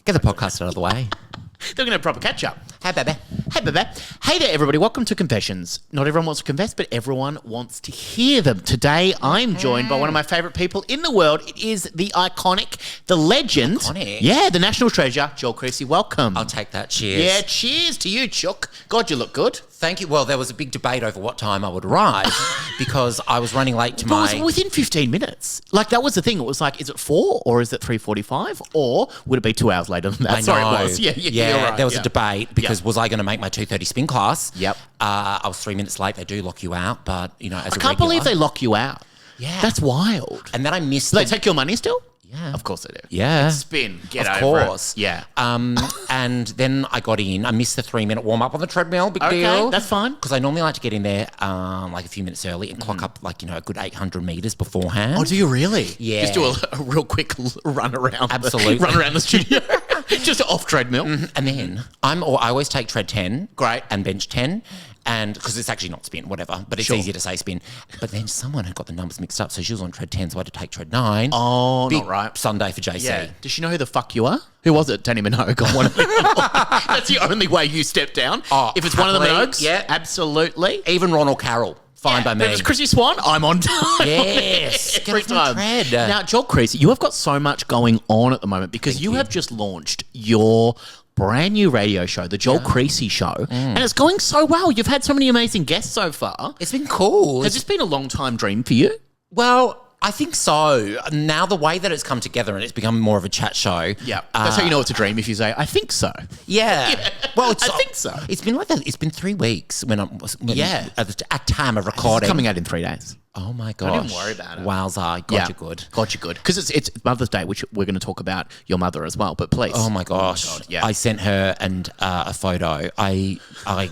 Get the podcast out of the way. They're going to proper catch up. Hey, baby. Hey, baby. Hey there, everybody. Welcome to Confessions. Not everyone wants to confess, but everyone wants to hear them. Today, I'm joined by one of my favourite people in the world. It is the iconic, the legend. Iconic? Yeah, the national treasure, Joel Creasey. Welcome. I'll take that. Cheers. Yeah, cheers to you, Chook. God, you look good. Thank you. Well, there was a big debate over what time I would arrive because I was running late to But it was within 15 minutes. Like, that was the thing. It was like, is it 4 or is it 3:45? Or would it be 2 hours later than that? I Sorry, know. it was. Yeah, you're right. There was a debate because was I going to make my 2:30 spin class? Yep. I was 3 minutes late. They do lock you out, but, you know, as I can't believe they lock you out. Yeah. That's wild. And then I missed Do they take your money still? Yeah. Of course they do. Yeah. Spin. Get of over course. it. Yeah. And then I got in. I missed the 3-minute warm-up on the treadmill. Big deal. That's fine. Because I normally like to get in there like a few minutes early and clock up like, you know, a good 800 metres beforehand. Oh, do you really? Yeah. Just do a real quick run around. Absolutely. Run around the studio. Just off treadmill. And then I always take tread 10. Great. And bench 10. And because it's actually not spin, whatever, but it's easier to say spin. But then someone had got the numbers mixed up, so she was on tread 10, so I had to take tread 9. Oh, Big not right. Sunday for JC. Yeah. Does she know who the fuck you are? Who was it? Danny Minogue on one of them. That's the only way you step down. Oh, if it's one of the happily, Minogues, yeah. Absolutely. Even Ronald Carroll, fine by me. But if it's Chrissy Swan, I'm on time. Yes. Get Every off my time. tread. Now, Joel Creasey, you have got so much going on at the moment because you have just launched your brand new radio show, the Joel Creasey Show, and it's going so well. You've had so many amazing guests so far. It's been cool. Has this been a long time dream for you? Well, I think so. Now the way that it's come together and it's become more of a chat show. Yeah. That's how you know it's a dream if you say, I think so. Yeah. Well, I think so. It's been like that. It's been 3 weeks when Yeah. at time of It's recording. coming out in 3 days. Oh my gosh. Don't even worry about it. Wowza. God, you're good. God, you're good. Because it's Mother's Day, which we're going to talk about your mother as well, but please. Oh my gosh. God, yeah. I sent her a photo. I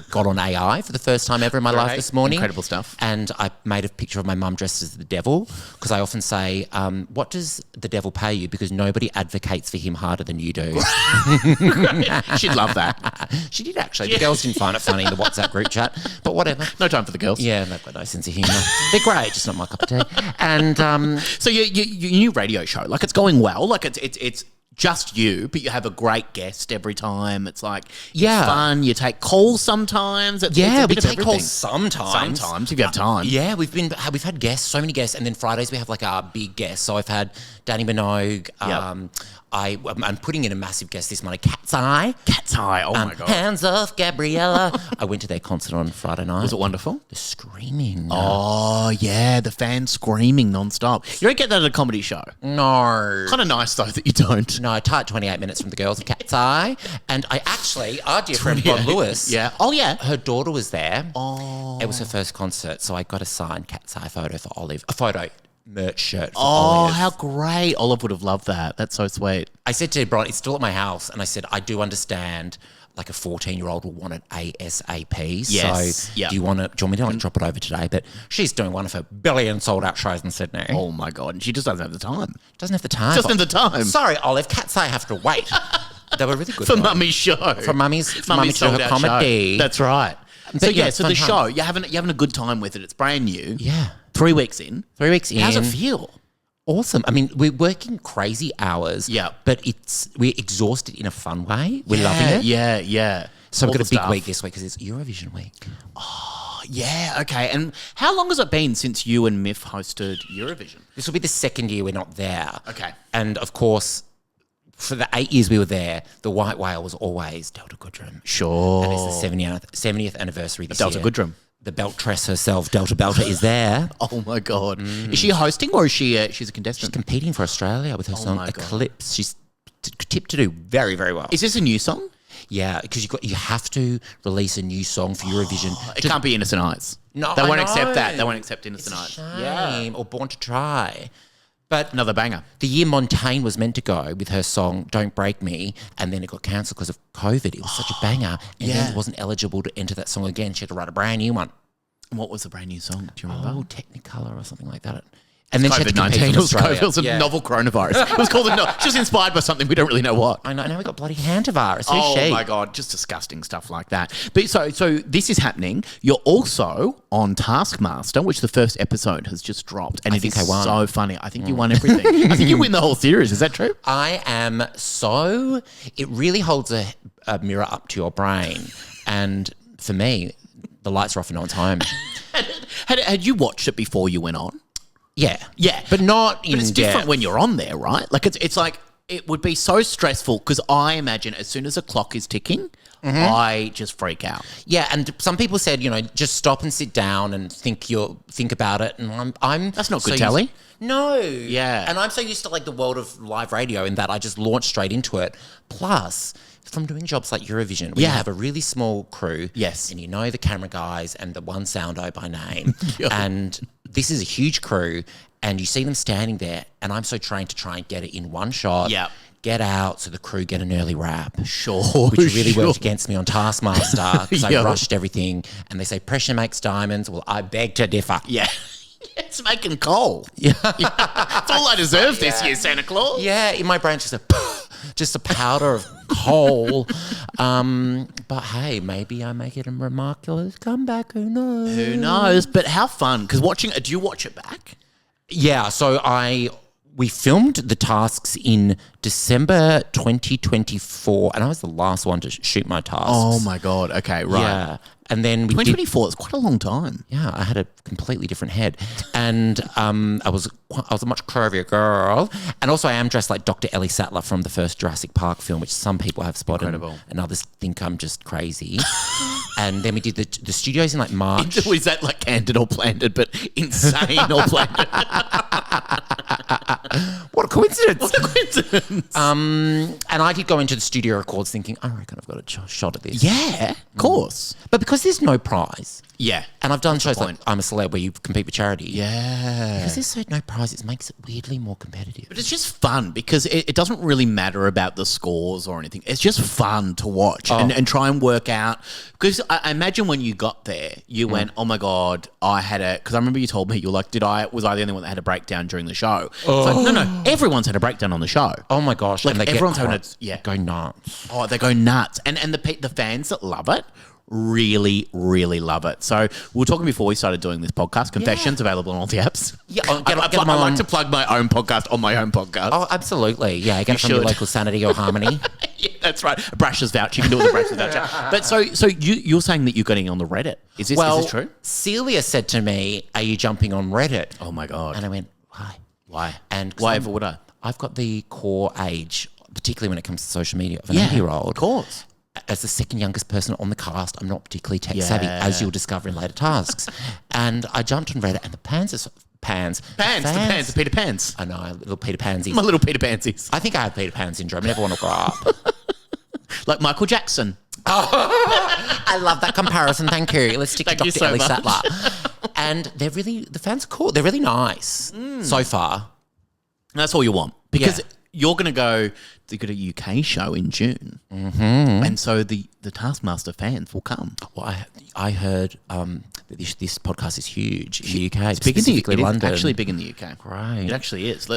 got on AI for the first time ever in my life this morning. Incredible stuff. And I made a picture of my mum dressed as the devil because I often say, what does the devil pay you? Because nobody advocates for him harder than you do. She'd love that. She did actually. The girls didn't find it funny in the WhatsApp group chat, but whatever. No time for the girls. Yeah, they've got no sense of humour. They're great, just not my cup of tea. And So your new radio show, like it's going well. Like it's just you, but you have a great guest every time. It's like it's fun. You take calls sometimes. It's a we bit of take everything. calls sometimes. Sometimes if you have time. Yeah, we've had guests, so many guests, and then Fridays we have like our big guests. So I've had Danny Minogue. I'm putting in a massive guest this morning, Cat's Eye. Cat's Eye. Oh my god. Hands off, Gabriella. I went to their concert on Friday night. Was it wonderful? The screaming. Oh yeah, the fans screaming nonstop. You don't get that at a comedy show. No. Kind of nice though that you don't. No, tight 28 minutes from the girls of Cat's Eye. And I actually, our dear friend Bob Lewis. Yeah. Oh yeah. Her daughter was there. Oh. It was her first concert, so I got a signed Cat's Eye photo for Olive. A photo. Merch shirt for Oh, Olive. how great. Olive would have loved that. That's so sweet. I said to Bron, it's still at my house, and I said, I do understand like a 14-year-old will want it ASAP. Yes. So Yep. do you want me to like drop it over today? But she's doing one of her billion sold-out shows in Sydney. Oh my god. And she just doesn't have the time. Doesn't have the time. Doesn't have the time. Sorry, Olive. Cat's Eye have to wait. They were really good. For though. Mummy's show. For Mummy's to do her sold-out comedy. show. That's right. But So yeah, yeah, so fun the times. show, you're having a good time with it. It's brand new. Yeah. 3 weeks in. 3 weeks in. How's it feel? Awesome. I mean, we're working crazy hours. Yeah. But we're exhausted in a fun way. We're loving it. Yeah. So All we've got the a big stuff. week this week because it's Eurovision week. Yeah, okay. And how long has it been since you and Miff hosted Eurovision? This will be the second year we're not there. Okay. And of course, for the 8 years we were there, the white whale was always Delta Goodrum. Sure. And it's the 70th anniversary this Delta year. Goodrum. The beltress herself, Delta Belter, is there. Oh my god. Is she hosting or is she's a She's contestant? competing for Australia with her song my God. Eclipse. She's tipped to do very, very well. Is this a new song? Yeah, because you have to release a new song for Eurovision. It can't be Innocent Eyes. No, They I won't know. accept that. They won't accept Innocent It's a Eyes. shame. Or Born to Try. But Another banger. the year Montaigne was meant to go with her song Don't Break Me, and then it got cancelled because of COVID. It was such a banger. And then Yeah. it wasn't eligible to enter that song again. She had to write a brand new one. What was the brand new song? Do you remember? Oh, Technicolor or something like that. And then she had to compete COVID-19. from Australia. It was a novel coronavirus. It was called she was inspired by something we don't really know what. I know. Now we got bloody hantavirus. Who's she? Oh my God, just disgusting stuff like that. But so this is happening. You're also on Taskmaster, which the first episode has just dropped, and it is so funny. I think you won everything. I think you win the whole series. Is that true? I am so. It really holds a mirror up to your brain, and for me, the lights are off and no one's home. Had you watched it before you went on? Yeah, but not. But it's different when you're on there, right? Like it's like it would be so stressful because I imagine as soon as a clock is ticking, I just freak out. Yeah, and some people said, just stop and sit down and think about it. And I'm That's not good telly. No. Yeah. And I'm so used to like the world of live radio in that I just launch straight into it. Plus, from doing jobs like Eurovision, we have a really small crew. Yes. And the camera guys and the one soundo by name. And this is a huge crew. And you see them standing there. And I'm so trained to try and get it in one shot. Yeah. Get out so the crew get an early wrap. Sure. Which really worked against me on Taskmaster because I rushed everything. And they say pressure makes diamonds. Well, I beg to differ. Yeah. It's making coal. Yeah. That's all I deserve this year, Santa Claus. Yeah, in my brain, just a powder of coal. But hey, maybe I make it a remarkable comeback. Who knows? Who knows? But how fun. Because do you watch it back? Yeah, so we filmed the tasks in December 2024, and I was the last one to shoot my tasks. Oh my God. Okay, right. Yeah. And then we 2024 is quite a long time. Yeah, I had a completely different head. And I was a much curvier girl. And also I am dressed like Dr. Ellie Sattler from the first Jurassic Park film, which some people have spotted. Incredible. And others think I'm just crazy. And then we did the studios in like March. Was that like candid or planted, but insane or planted? What a coincidence. What a coincidence. And I did go into the studio records thinking, I reckon I've got a shot at this. Yeah, of course. But because there's no prize. Yeah. And I've done shows like I'm a Celeb where you compete with charity. Yeah. Because there's no prize, it makes it weirdly more competitive. But it's just fun because it doesn't really matter about the scores or anything. It's just fun to watch and try and work out. Because I imagine when you got there, you went, oh my God, because I remember you told me, you were like, was I the only one that had a breakdown during the show? It's like, no, everyone's had a breakdown on the show. Oh my gosh. Like and everyone's having go nuts. Oh, they go nuts. And the fans that love it really, really love it. So we were talking before we started doing this podcast. Confessions available on all the apps. Yeah, I like to plug my own podcast on my own podcast. Oh, absolutely. Yeah, get it from your local Sanity or Harmony. Yeah, that's right. A Brash's voucher. You can do it with a Brash's voucher. But so you're saying that you're getting on the Reddit. Is this true? Celia said to me, are you jumping on Reddit? Oh my God. And I went, why? And why ever would I? I've got the core age, particularly when it comes to social media, of an 8-year-old. Of course. As the second youngest person on the cast, I'm not particularly tech savvy, as you'll discover in later tasks. And I jumped on Reddit, and the fans, the Peter Pans. I know, little Peter Pansies. My little Peter Pansies. I think I have Peter Pan syndrome. I never want to grow up. Like Michael Jackson. Oh, I love that comparison. Thank you. Let's stick to Dr. So Ellie much. Sattler. And the fans are cool. They're really nice so far. And that's all you want. Because you're going to go a UK show in June. Mm-hmm. And so the Taskmaster fans will come. Well, I heard that this podcast is huge in the UK. It's big in the London. It's actually big in the UK. Great. It actually is.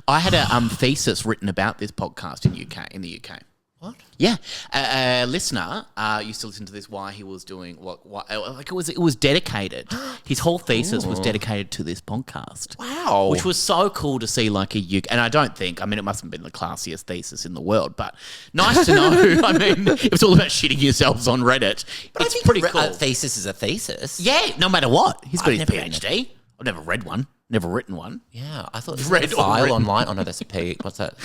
I had a thesis written about this podcast in the UK. What? Yeah, a listener used to listen to this while he was doing it was dedicated. His whole thesis was dedicated to this podcast. Wow, which was so cool to see. Like a UK, and I don't think it must have been the classiest thesis in the world, but nice to know. I mean, if it's all about shitting yourselves on Reddit, it's pretty cool. A thesis is a thesis. Yeah, no matter what. He's got his never PhD. I've never read one, never written one. Yeah, I thought read a file online. Oh no, that's a P. What's that?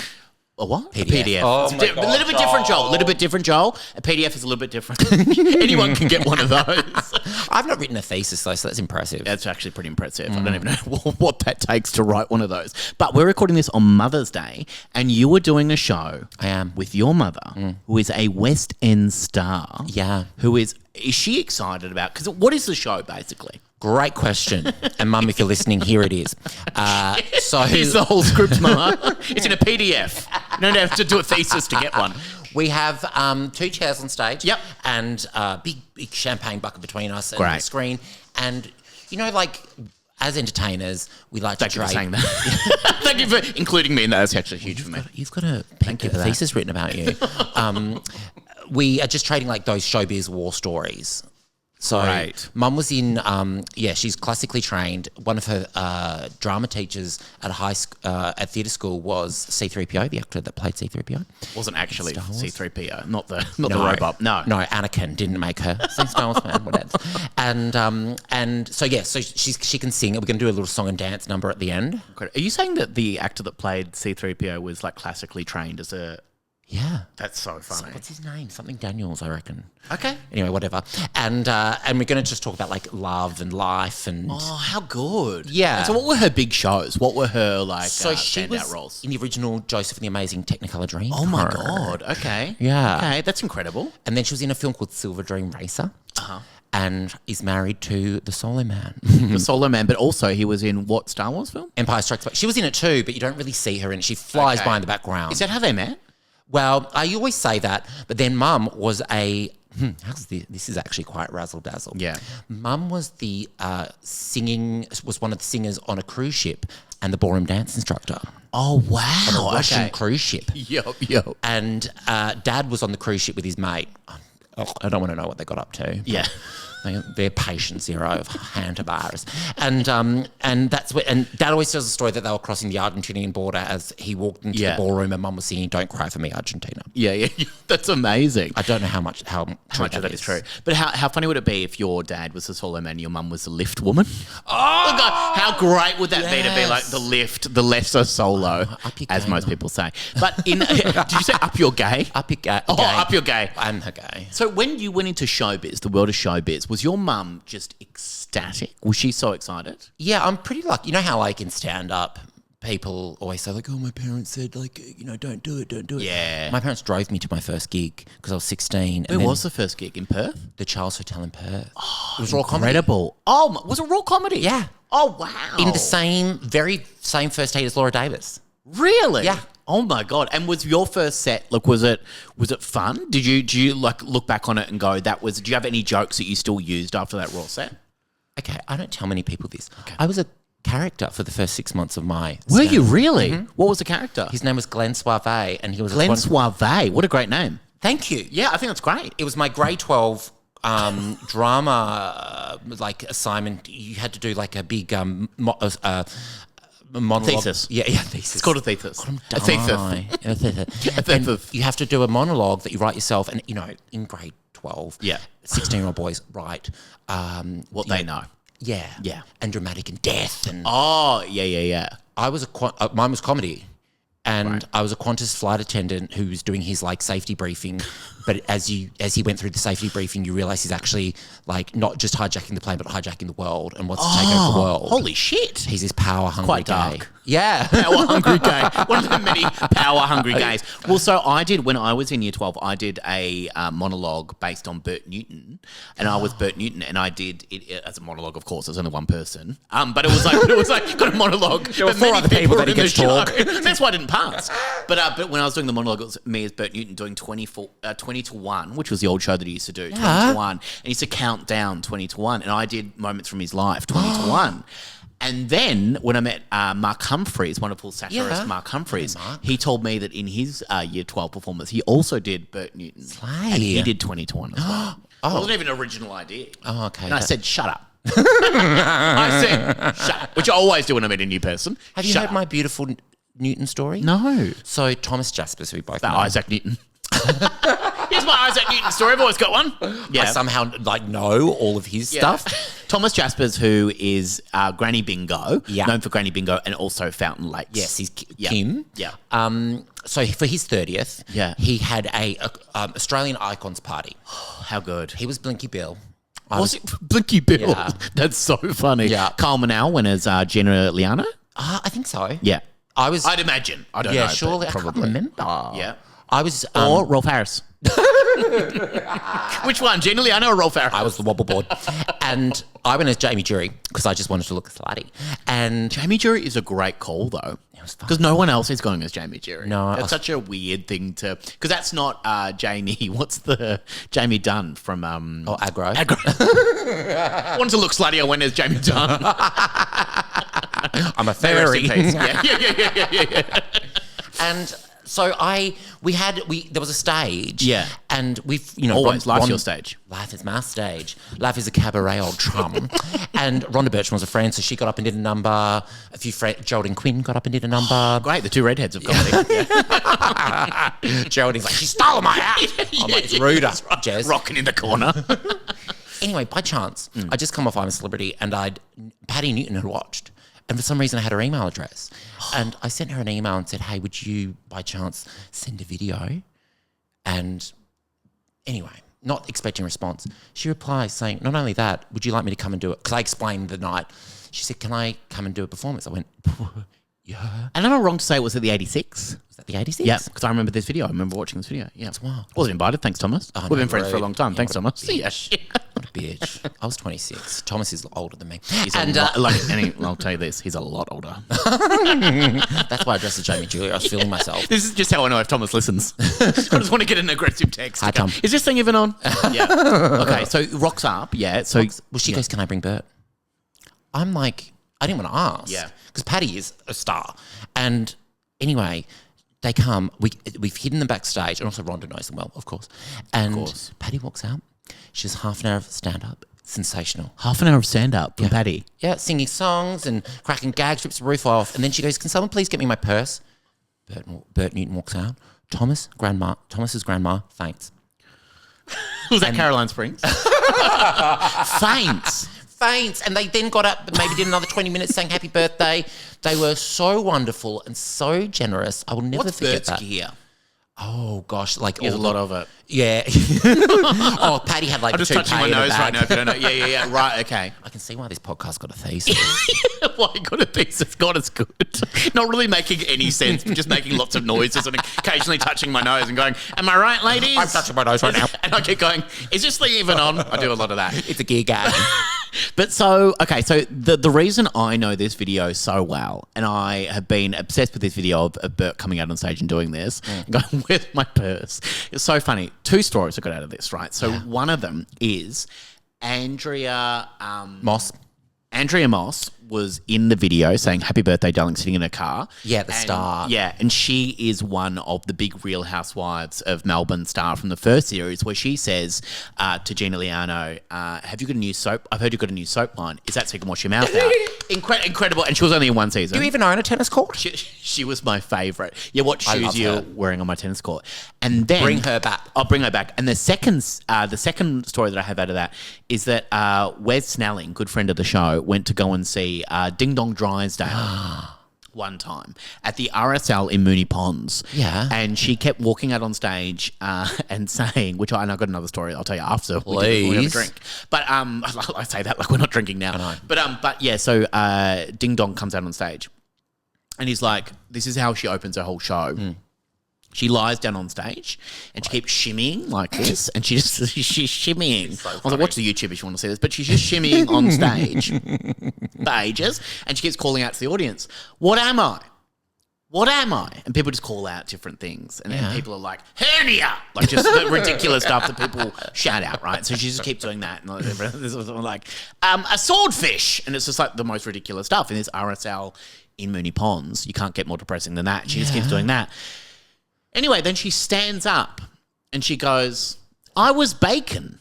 A what? PDF. A PDF. Oh A little bit different, Joel. A little bit different, Joel. A PDF is a little bit different. Anyone can get one of those. I've not written a thesis though, so that's impressive. That's actually pretty impressive. I don't even know what that takes to write one of those. But we're recording this on Mother's Day, and you were doing a show. I am. With your mother, who is a West End star. Yeah. Is she excited about? Because what is the show, basically? Great question. And Mum, if you're listening, here it is. So here's the whole script, Mama. It's in a PDF. You don't have to do a thesis to get one. We have 2 chairs on stage. Yep. And big champagne bucket between us and Great. the screen. And, as entertainers, we like Thank to you for trade. saying that. Thank you for including me in that. That's actually huge for me. You've got a for thesis written about you. We are just trading like those showbiz war stories. So Right. Mum was in, she's classically trained. One of her drama teachers at at theatre school was C-3PO, the actor that played C-3PO. Wasn't actually Star Wars? C-3PO, not the robot. No. No, Anakin didn't make her. Same Star Wars fan, whatever. And so she can sing. We're going to do a little song and dance number at the end. Are you saying that the actor that played C-3PO was like classically trained as a... Yeah. That's so funny. What's his name? Something Daniels, I reckon. Okay. Anyway, whatever. And we're going to just talk about like love and life and. Oh, how good. Yeah. And so what were her big shows? What were her like So she standout was roles? in the original Joseph and the Amazing Technicolor Dream. Oh my God. Okay. Yeah. Okay, that's incredible. And then she was in a film called Silver Dream Racer. Uh-huh. And is married to the Solo Man. The Solo Man, but also he was in what Star Wars film? Empire Strikes Back. She was in it too, but you don't really see her in it. She flies Okay. by in the background. Is that how they met? Well, I always say that, but then Mum was this is actually quite razzle dazzle. Yeah. Mum was the was one of the singers on a cruise ship and the ballroom dance instructor Oh, on wow. a Russian Okay. cruise ship. Yup. And Dad was on the cruise ship with his mate. Oh, I don't want to know what they got up to. Yeah. They're patient zero of handlebars. And that's what, and Dad always tells the story that they were crossing the Argentinian border as he walked into Yeah. the ballroom and Mum was singing "Don't Cry for Me, Argentina." Yeah. That's amazing. I don't know how much How much of that is true. But how funny would it be if your dad was the Solo Man and your mum was the lift woman? Oh, God, how great would that be to be like the lift, the lesser solo, Up your as game, most Mum. people say. But did you say up your gay? Up your gay. Oh, up your gay. I'm her gay. So when you went into showbiz, the world of showbiz, was your mum just ecstatic? Was she so excited? Yeah, I'm pretty lucky. You know how like in stand-up, people always say like, "Oh, my parents said like, don't do it." Yeah. My parents drove me to my first gig because I was 16. Where was the first gig? In Perth? the Charles Hotel in Perth? It was raw comedy. Incredible. Oh, was it raw comedy? Yeah. Oh, wow. In the very same first date as Laura Davis. Really? Yeah. Oh my God. And was your first set, like, was it fun? Did you like look back on it and go, do you have any jokes that you still used after that raw set? Okay, I don't tell many people this. I was a character for the first 6 months of my Were you stand-up. really? What was the character? His name was Glenn Soave, and he was Glenn Soave. What a great name. Thank you. Yeah, I think that's great. It was my grade 12 drama like assignment. You had to do like a big monologue. Thesis. Yeah, thesis. It's called a thesis. A thesis. And you have to do a monologue that you write yourself, and in grade 12, Yeah. 16-year-old boys write What they know. Yeah, Yeah. and dramatic and death, and Oh, yeah. I was mine was comedy, and I was a Qantas flight attendant who was doing his like safety briefing. But as he went through the safety briefing, you realise he's actually like not just hijacking the plane, but hijacking the world and wants to take over the world. Holy shit. He's this power hungry Quite guy. dark. Yeah. Power hungry gay. One of the many power hungry gays. Well, so I did, when I was in year 12, I did a monologue based on Bert Newton. And I was Bert Newton, and I did it as a monologue, of course. There's only one person. But it was like got a monologue. There were four other people that he gets to talk. That's why I didn't pass. But when I was doing the monologue, it was me as Bert Newton doing 20 to 1, which was the old show that he used to do, 20 to 1. And he used to count down 20 to 1. And I did moments from his life, 20 to 1. And then when I met Mark Humphreys, wonderful satirist Mark Humphreys, he told me that in his year 12 performance, he also did Bert Newton. And he did 20 to 1 as well. It wasn't even an original idea. Oh, okay. And I said, shut up. I said, shut up. Which I always do when I meet a new person. Have you heard my beautiful Newton story? No. So Thomas Jaspers, who we both know. Isaac Newton. Here's my Isaac Newton story. I've always got one. I somehow know all of his stuff. Thomas Jaspers, who is Granny Bingo, Yeah. known for Granny Bingo and also Fountain Lakes. Yes, he's Kim. Yeah. So for his 30th, he had a Australian Icons party. How good. He was Blinky Bill. Was it Blinky Bill? Yeah. That's so funny. Yeah. Carl Manal went as Jenna Liano? I think so. Yeah. I'd imagine. I don't know. surely. but I can't probably. remember. Yeah. I was... Or Rolf Harris. Which one? Gina Liano or Rolf Harris? I was the wobble board. And I went as Jamie Jury because I just wanted to look slutty. And Jamie Jury is a great call, though. it was fun. Because no one else is going as Jamie Jury. No, That's such a weird thing to... Because that's not Jamie... What's the... Jamie Dunn from... Aggro. I wanted to look slutty. I went as Jamie Dunn. I'm a fairy. Yeah. And so there was a stage. Yeah. And we've, Always, life's your stage. Life is my stage. Life is a cabaret, old chum. And Rhonda Bertram was a friend, so she got up and did a number. A few friends, Geraldine Quinn got up and did a number. Great, the two redheads of comedy. Geraldine's like, she stole my act. I'm like, it's ruder, Jez. Rocking in the corner. Anyway, by chance, I just come off I'm a Celebrity and Patty Newton had watched. And for some reason, I had her email address. And I sent her an email and said, hey, would you, by chance, send a video? And anyway, not expecting a response. She replies saying, not only that, would you like me to come and do it? Because I explained the night. She said, can I come and do a performance? I went, yeah. And am I wrong to say it was at the 86? Was that the 86? Yeah, because I remember this video. I remember watching this video. Yeah. That's wild. Wasn't invited. Thanks, Thomas. Oh, We've no, been friends for a long time. Thanks, what Thomas. a Yeah. What a bitch. I was 26. Thomas is older than me. He's I'll tell you this. He's a lot older. That's why I dressed as Jamie Julia. I was feeling myself. This is just how I know if Thomas listens. I just want to get an aggressive text. Hi, Tom. Is this thing even on? Yeah. Okay, so rocks up. Yeah. So She goes, can I bring Bert? I'm like, I didn't want to ask. Yeah. Because Patty is a star. And anyway, they come. We've hidden them backstage. And also Rhonda knows them well, of course. And Patty walks out. She does half an hour of stand-up. Sensational. Half an hour of stand-up from Patty. Yeah, singing songs and cracking gags, rips the roof off. And then she goes, can someone please get me my purse? Bert Newton walks out. Thomas's grandma faints. Was that Caroline Springs? Faints. And they then got up and maybe did another 20 minutes saying happy birthday. They were so wonderful and so generous. I will never forget Bert's that. gear? Oh, gosh. Like There's a lot of it. Yeah. Oh, Patty had like I'm just touching my nose right now if you don't know. Yeah. Right, okay. I can see why this podcast got a thesis. Why got a thesis? God, it's good. Not really making any sense, but just making lots of noises and occasionally touching my nose and going, am I right, ladies? I'm touching my nose right now. And I keep going, is this thing even on? I do a lot of that. It's a gear gag. But so the reason I know this video so well, and I have been obsessed with this video of Bert coming out on stage and doing this, and going, where's my purse? It's so funny. Two stories I got out of this, right? So one of them is Andrea Moss. Andrea Moss was in the video saying happy birthday, darling, sitting in a car. Yeah, the star. Yeah, and she is one of the big Real Housewives of Melbourne star from the first series, where she says to Gina Liano, have you got a new soap? I've heard you've got a new soap line. Is that so you can wash your mouth out? Incredible. And she was only in one season. Do you even own a tennis court? She was my favourite. Yeah, what shoes you're wearing on my tennis court. And then Bring her back. I'll bring her back. And the second story that I have out of that is that Wes Snelling, good friend of the show, went to go and see Ding Dong Drysdale one time at the RSL in Moonee Ponds. Yeah. And she kept walking out on stage and saying, and I've got another story I'll tell you after Please. we have a drink. But I say that like we're not drinking now. I know. But yeah, so Ding Dong comes out on stage and he's like, this is how she opens her whole show. She lies down on stage and she keeps shimmying like this, and she's shimmying. So I was like, watch the YouTube if you want to see this, but she's just shimmying on stage for ages, and she keeps calling out to the audience, what am I? What am I? And people just call out different things, and then people are like, hernia, like just the ridiculous stuff that people shout out, right? So she just keeps doing that, and this was like a swordfish, and it's just like the most ridiculous stuff. In this RSL in Moonee Ponds, you can't get more depressing than that. She just keeps doing that. Anyway, then she stands up and she goes, I was bacon.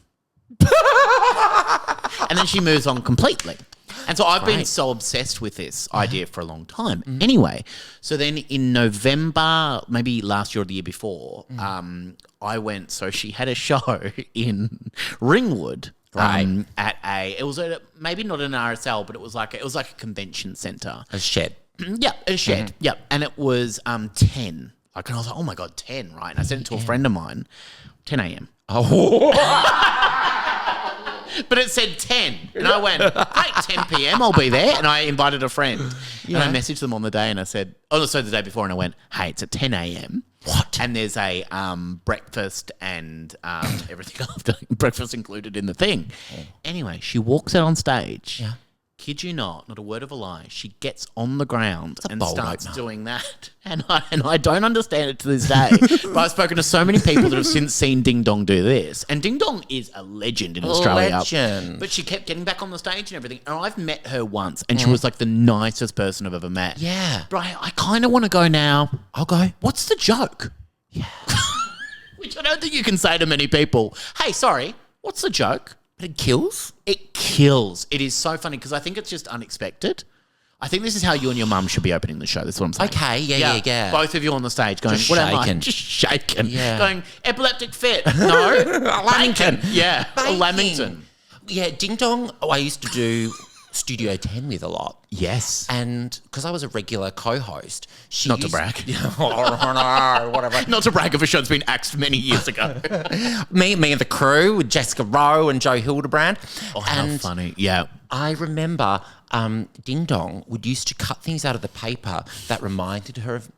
And then she moves on completely. And so I've been so obsessed with this idea for a long time. Anyway, so then in November, maybe last year or the year before, I went, so she had a show in Ringwood. It was maybe not an RSL, but it was like a convention centre. A shed. Yeah, a shed. Yeah. And it was 10. And I was like, oh my God, 10, right? And I sent it to a friend of mine, 10 a.m. Oh. But it said 10. And I went, great, 10 p.m, I'll be there. And I invited a friend. Yeah. And I messaged them on the day and I said, so the day before, and I went, hey, it's at 10 a.m. What? And there's a breakfast and everything after breakfast included in the thing. Anyway, she walks out on stage. Yeah. Kid you not a word of a lie. She gets on the ground and bold starts opener. doing that. And I don't understand it to this day. But I've spoken to so many people that have since seen Ding Dong do this. And Ding Dong is a legend in Australia. Legend. But she kept getting back on the stage and everything. And I've met her once and she was like the nicest person I've ever met. Yeah. But I kind of want to go now. I'll go. What's the joke? Yeah. Which I don't think you can say to many people. Hey, sorry, what's the joke? But it kills? It kills. It is so funny because I think it's just unexpected. I think this is how you and your mum should be opening the show. That's what I'm saying. Okay, yeah. Both of you on the stage going, Just what am I? shaking. Just shaking. Yeah. Going, epileptic fit. No. Lamington. Bacon. Yeah. Or Baking. Lamington. Yeah, Ding Dong, I used to do Studio 10 with a lot. Yes. And because I was a regular co-host, she Not to used- brag. Oh, no, whatever. Not to brag of a show that's been axed many years ago. me and the crew with Jessica Rowe and Joe Hildebrand. Oh, how and funny. Yeah. I remember Ding Dong would used to cut things out of the paper that reminded her of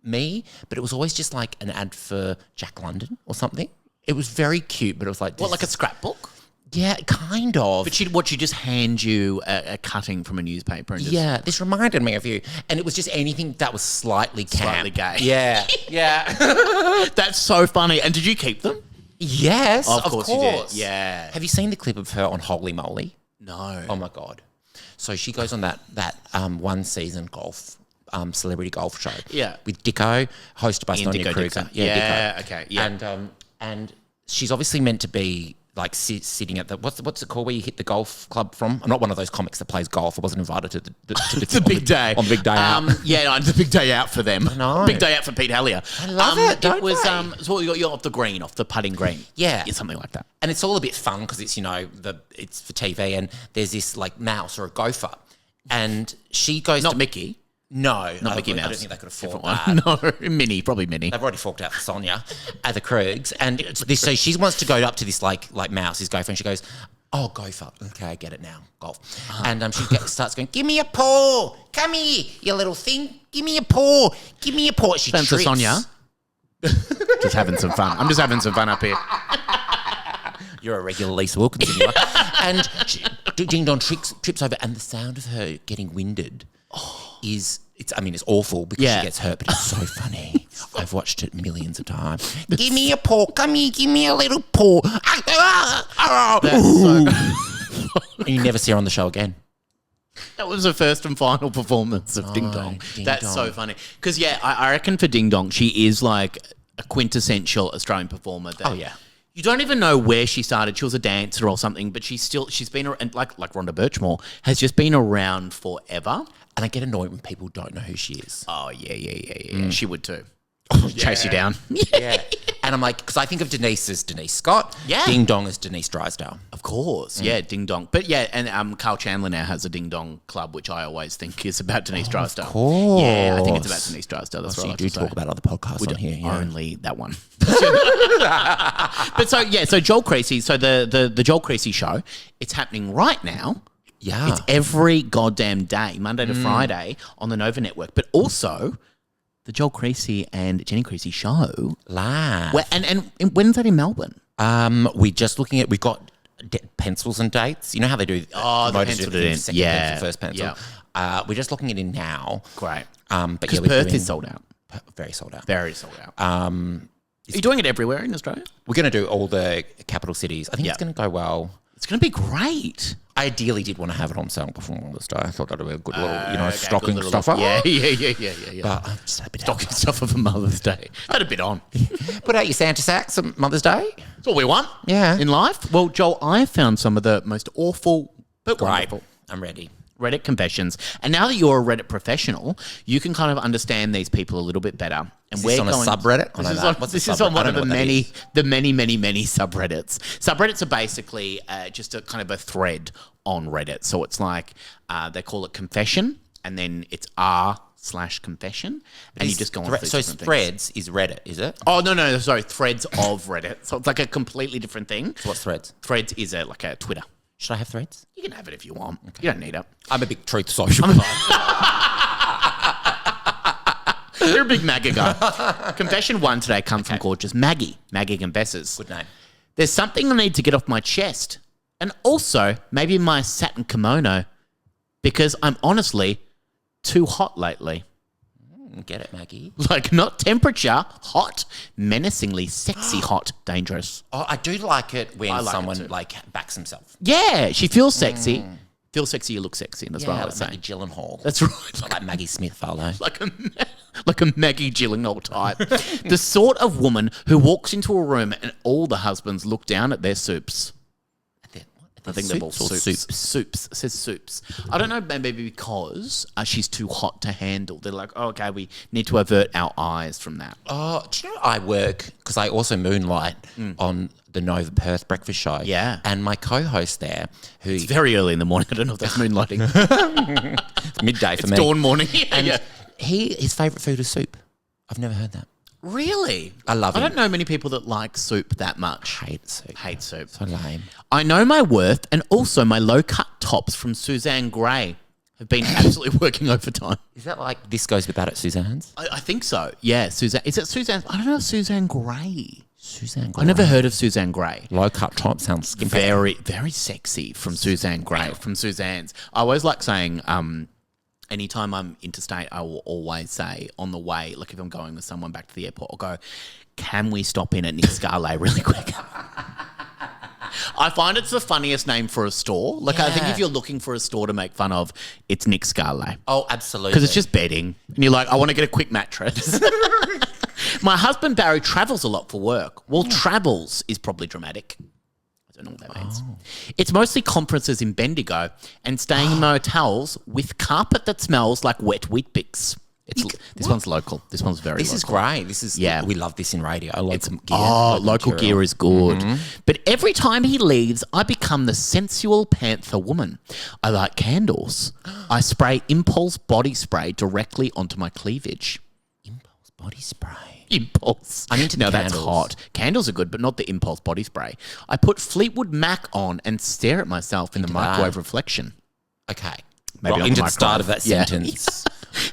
me, but it was always just like an ad for Jack London or something. It was very cute, but it was like... What, like a scrapbook? Yeah, kind of. But she'd just hand you a cutting from a newspaper and just... Yeah, this reminded me of you. And it was just anything that was slightly camp. Slightly gay. Yeah, yeah. That's so funny. And did you keep them? Yes, of course. you did. Yeah. Have you seen the clip of her on Holy Moly? No. Oh, my God. So she goes on that one season golf, celebrity golf show. Yeah. With Dicko, hosted by Ian Sonia Dicko Kruger. Dixon. Yeah, Dicko. Okay. Yeah. And she's obviously meant to be like sitting at the what's it called where you hit the golf club from? I'm not one of those comics that plays golf. I wasn't invited to the big day. On the big day out. Yeah, no, it's a big day out for them. know. Big day out for Pete Hallier. I love it, don't It was they? so you're off the green, off the putting green. Yeah. Something like that. And it's all a bit fun because it's, it's for TV and there's this like mouse or a gopher. And she goes Not to... Mickey. No. Not Mickey Mouse. I don't think they could afford Different that. one. No, Minnie, probably Minnie. They've already forked out for Sonia at the Krugs. And so she wants to go up to this like mouse, this gopher, and she goes, oh, gopher. Okay, I get it now. Golf. And she starts going, give me a paw. Come here, you little thing. Give me a paw. Give me a paw. She Thanks to trips. Sonia. Just having some fun. I'm just having some fun up here. You're a regular Lisa Wilkinson, you are. And Ding Dong trips over, and the sound of her getting winded is... it's awful because Yeah. she gets hurt, but it's so funny. I've watched it millions of times. Give me a paw. Come here. Give me a little paw. That's so And you never see her on the show again. That was her first and final performance of Ding Dong. Ding That's Dong. so funny. Because, yeah, I reckon for Ding Dong, she is like a quintessential Australian performer. That Oh, yeah. You don't even know where she started. She was a dancer or something, but she's been, and like Rhonda Birchmore, has just been around forever. And I get annoyed when people don't know who she is. Oh, yeah. She would too. Chase you down. Yeah. And I'm like, because I think of Denise as Denise Scott. Yeah. Ding Dong as Denise Drysdale. Of course, yeah, Ding Dong. But yeah, and Carl Chandler now has a Ding Dong club, which I always think is about Denise Drysdale. Of course. Yeah, I think it's about Denise Drysdale. That's So what I you like do to talk say. about other podcasts on here. Yeah. Only that one. But so Joel Creasey, so the Joel Creasey show, it's happening right now. Yeah. It's every goddamn day, Monday to Friday on the Nova Network, but also the Joel Creasey and Jenny Creasey show. Live. And when's that in Melbourne? We're just looking at, we've got pencils and dates. You know how they do? Oh, the promoters pencil do it in. second Yeah. pencil, first pencil. Yeah. We're just looking at it now. Great. But Because we're Perth doing- is sold out. Very sold out. Very sold out. Are you doing it everywhere in Australia? We're going to do all the capital cities. I think Yeah. it's going to go well. It's going to be great. I ideally did want to have it on sale before Mother's Day. I thought that would be a good little, Okay, stocking good little- stuffer. Yeah. But I'm just a bit Stocking stuffer for Mother's Day. Had a bit on. Put out your Santa sacks on Mother's Day. That's what we want. Yeah. In life. Well, Joel, I found some of the most awful but Great. wonderful I'm ready. Reddit confessions. And now that you're a Reddit professional, you can kind of understand these people a little bit better. And Is this on a subreddit? I know This is that. on, What's a this is subreddit? on one I of don't the know what that many subreddits. Subreddits are basically just a kind of a thread on Reddit. So it's like they call it confession, and then it's r/confession, and you just go on. So through different things. Threads is Reddit, is it? Oh no, sorry, threads of Reddit. So it's like a completely different thing. What's Threads? Threads is like a Twitter. Should I have Threads? You can have it if you want. You don't need it. I'm a big truth social. You're a big MAGA guy. Confession 1 today comes from gorgeous Maggie. Maggie confesses. Good name. There's something I need to get off my chest. And also, maybe my satin kimono. Because I'm honestly too hot lately. Get it, Maggie. Like, not temperature, hot, menacingly sexy, hot, dangerous. Oh, I do like it when like someone it too. like backs himself. Yeah, she feels sexy. Feel sexy, you look sexy. That's what I like was Maggie saying. Gyllenhaal. That's right. Not like Maggie Smith, though. Like a Maggie Gyllenhaal type. The sort of woman who walks into a room and all the husbands look down at their soups. I think they're all soups. Soups. It says soups. I don't know, maybe because she's too hot to handle. They're like, oh, okay, we need to avert our eyes from that. Oh, do you know I work, because I also moonlight on the Nova Perth breakfast show. Yeah. And my co-host there, who... It's very early in the morning. I don't know if that's moonlighting. It's midday for me. It's dawn morning. And his favourite food is soup. I've never heard that. Really? I love it. I don't know many people that like soup that much. Hate soup. Hate soup. So lame. I know my worth, and also my low-cut tops from Suzanne Grey have been absolutely working overtime. Is that like This Goes Without It, Suzanne's? I think so. Yeah, Suzanne. Is it Suzanne? I don't know Suzanne Grey. Suzanne Grey. I never heard of Suzanne Grey. Low cut top sounds skimpy. Very, very sexy from Suzanne Grey, from Suzanne's. I always like saying, anytime I'm interstate, I will always say on the way, like if I'm going with someone back to the airport, I'll go, can we stop in at Nick Scarlet really quick? I find it's the funniest name for a store. Like, I think if you're looking for a store to make fun of, it's Nick Scarlet. Oh, absolutely. Because it's just bedding. And you're like, I want to get a quick mattress. My husband, Barry, travels a lot for work. Well, travels is probably dramatic. I don't know what that means. It's mostly conferences in Bendigo and staying in motels with carpet that smells like wet Weet-Bix. This one's local. This one's very This local. is great. This is we love this in radio. Local gear. Local gear is good. But every time he leaves, I become the sensual panther woman. I like candles. I spray Impulse body spray directly onto my cleavage. Impulse body spray. Impulse. I'm into no, candles. That's hot. Candles are good, but not the Impulse body spray. I put Fleetwood Mac on and stare at myself in the microwave reflection. Okay. Maybe into the start of that sentence.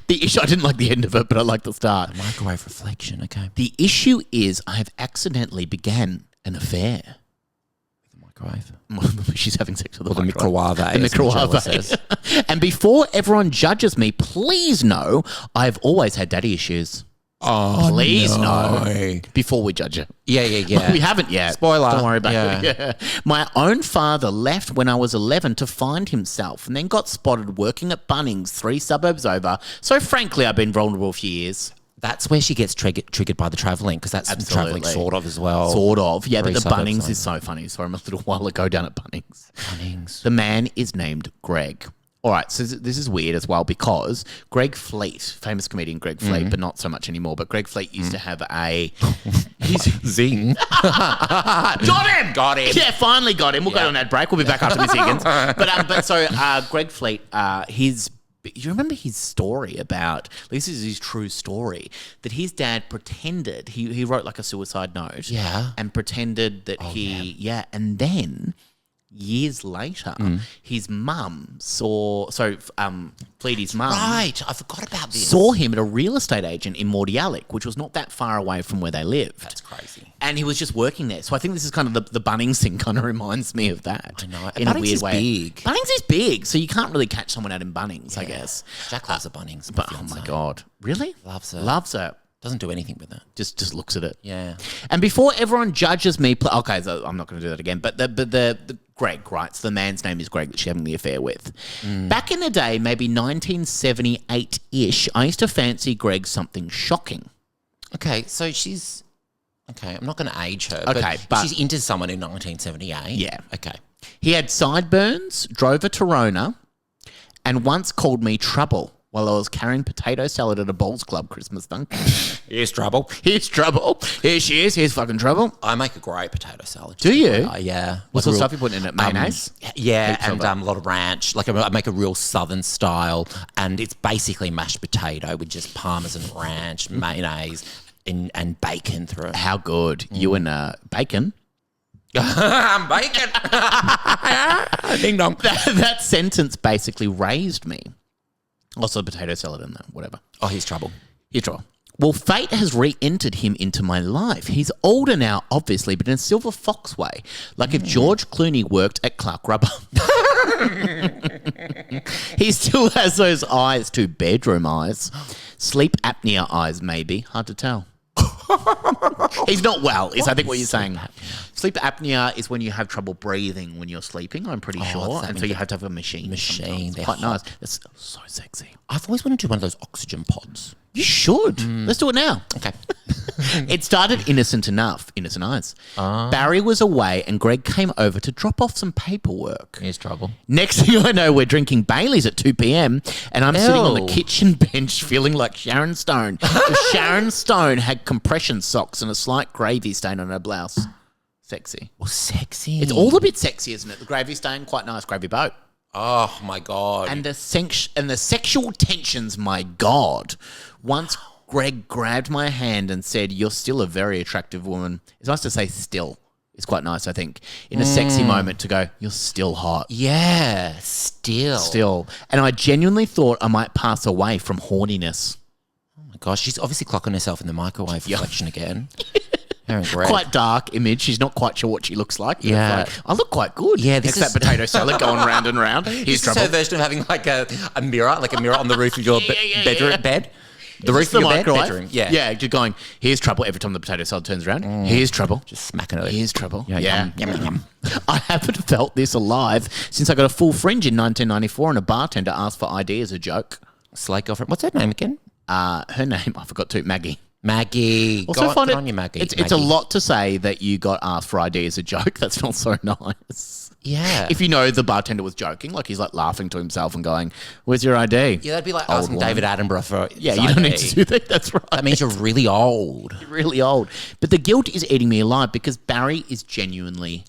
The issue, I didn't like the end of it, but I like the start. The microwave reflection, okay. The issue is I have accidentally began an affair. The microwave. She's having sex with the microwave. The microwave. And before everyone judges me, please know I've always had daddy issues. Oh, please no. Before we judge it. Yeah. We haven't yet. Spoiler. Don't worry about it. Yeah. My own father left when I was 11 to find himself and then got spotted working at Bunnings 3 suburbs over. So frankly, I've been vulnerable for years. That's where she gets triggered by the travelling, because that's travelling sort of as well. Sort of. Yeah, but the suburbs Bunnings is so funny. So I'm a little while ago down at Bunnings. Bunnings. The man is named Greg. All right, so this is weird as well because Greg Fleet, famous comedian Greg Fleet, but not so much anymore, but Greg Fleet used to have a... Zing. Got him! Yeah, finally got him. We'll go on that break. We'll be back after Miss Higgins. But so Greg Fleet, you remember his story about, this is his true story, that his dad pretended, he wrote like a suicide note. Yeah. And pretended that and then... Years later, his mum Fleety's mum. Right, I forgot about this. Saw him at a real estate agent in Mordialloc, which was not that far away from where they lived. That's crazy. And he was just working there. So I think this is kind of the Bunnings thing kind of reminds me of that. I know. In Bunnings a weird is way. big. Bunnings is big, so you can't really catch someone out in Bunnings, I guess. Jack loves the Bunnings. But oh my God. Really? Loves it. Loves it. Doesn't do anything with it. Just looks at it. Yeah. And before everyone judges me, okay, so I'm not going to do that again. But the Greg, right? So the man's name is Greg that she's having the affair with. Back in the day, maybe 1978-ish, I used to fancy Greg something shocking. Okay, so she's... Okay, I'm not going to age her. Okay, but she's into someone in 1978. Yeah. Okay. He had sideburns, drove a Torona, and once called me trouble while I was carrying potato salad at a bowls club Christmas Dunkin'. Here's trouble. Here's trouble. Here she is. Here's fucking trouble. I make a great potato salad. Do you? Yeah. What sort of stuff you put in it? Mayonnaise? Yeah, and a lot of ranch. Like I make a real southern style, and it's basically mashed potato with just parmesan ranch, mayonnaise, and bacon through it. How good. You and bacon? I'm bacon. Ding dong. That sentence basically raised me. Also, potato salad in there, whatever. Oh, here's trouble. Here's trouble. Well, fate has re-entered him into my life. He's older now, obviously, but in a silver fox way. Like if George Clooney worked at Clark Rubber. He still has those eyes, 2 bedroom eyes. Sleep apnea eyes, maybe. Hard to tell. He's not well, is I think what you're saying. Sleep apnea is when you have trouble breathing when you're sleeping, I'm pretty sure. And so you have to have a machine. It's quite nice. It's so sexy. I've always wanted to do one of those oxygen pods. You should. Let's do it now. Okay. It started innocent enough. Innocent eyes. Barry was away and Greg came over to drop off some paperwork. Here's trouble. Next thing I know, we're drinking Baileys at 2 p.m. and I'm sitting on the kitchen bench feeling like Sharon Stone. Sharon Stone had compression socks and a slight gravy stain on her blouse. Sexy. Well, sexy. It's all a bit sexy, isn't it? The gravy stain, quite nice. Gravy boat. Oh, my God. And the sexual tensions, my God. Once Greg grabbed my hand and said, "You're still a very attractive woman." It's nice to say still. It's quite nice, I think, in a sexy moment to go, "You're still hot." Yeah, still. Still. And I genuinely thought I might pass away from horniness. Oh, my gosh. She's obviously clocking herself in the microwave reflection again. Quite dark image. She's not quite sure what she looks like. Yeah. Like, I look quite good. Yeah, this is that potato salad going round and round. Here's trouble. This is her version of having like a mirror on the roof of your bedroom bed. The roof of your bedroom. Yeah. Yeah, just going, here's trouble every time the potato salad turns around. Here's trouble. Just smacking it. Here's trouble. Yeah. Yum. I haven't felt this alive since I got a full fringe in 1994 and a bartender asked for ID as a joke. Slate girlfriend. What's her name again? Her name, I forgot to, Maggie. Also find it, on you, Maggie. It's a lot to say that you got asked for ID as a joke. That's not so nice. Yeah. If you know the bartender was joking, like he's like laughing to himself and going, "Where's your ID?" Yeah, that'd be like asking David Attenborough for you don't need to do that. That's right. That means you're really old. You're really old. But the guilt is eating me alive because Barry is genuinely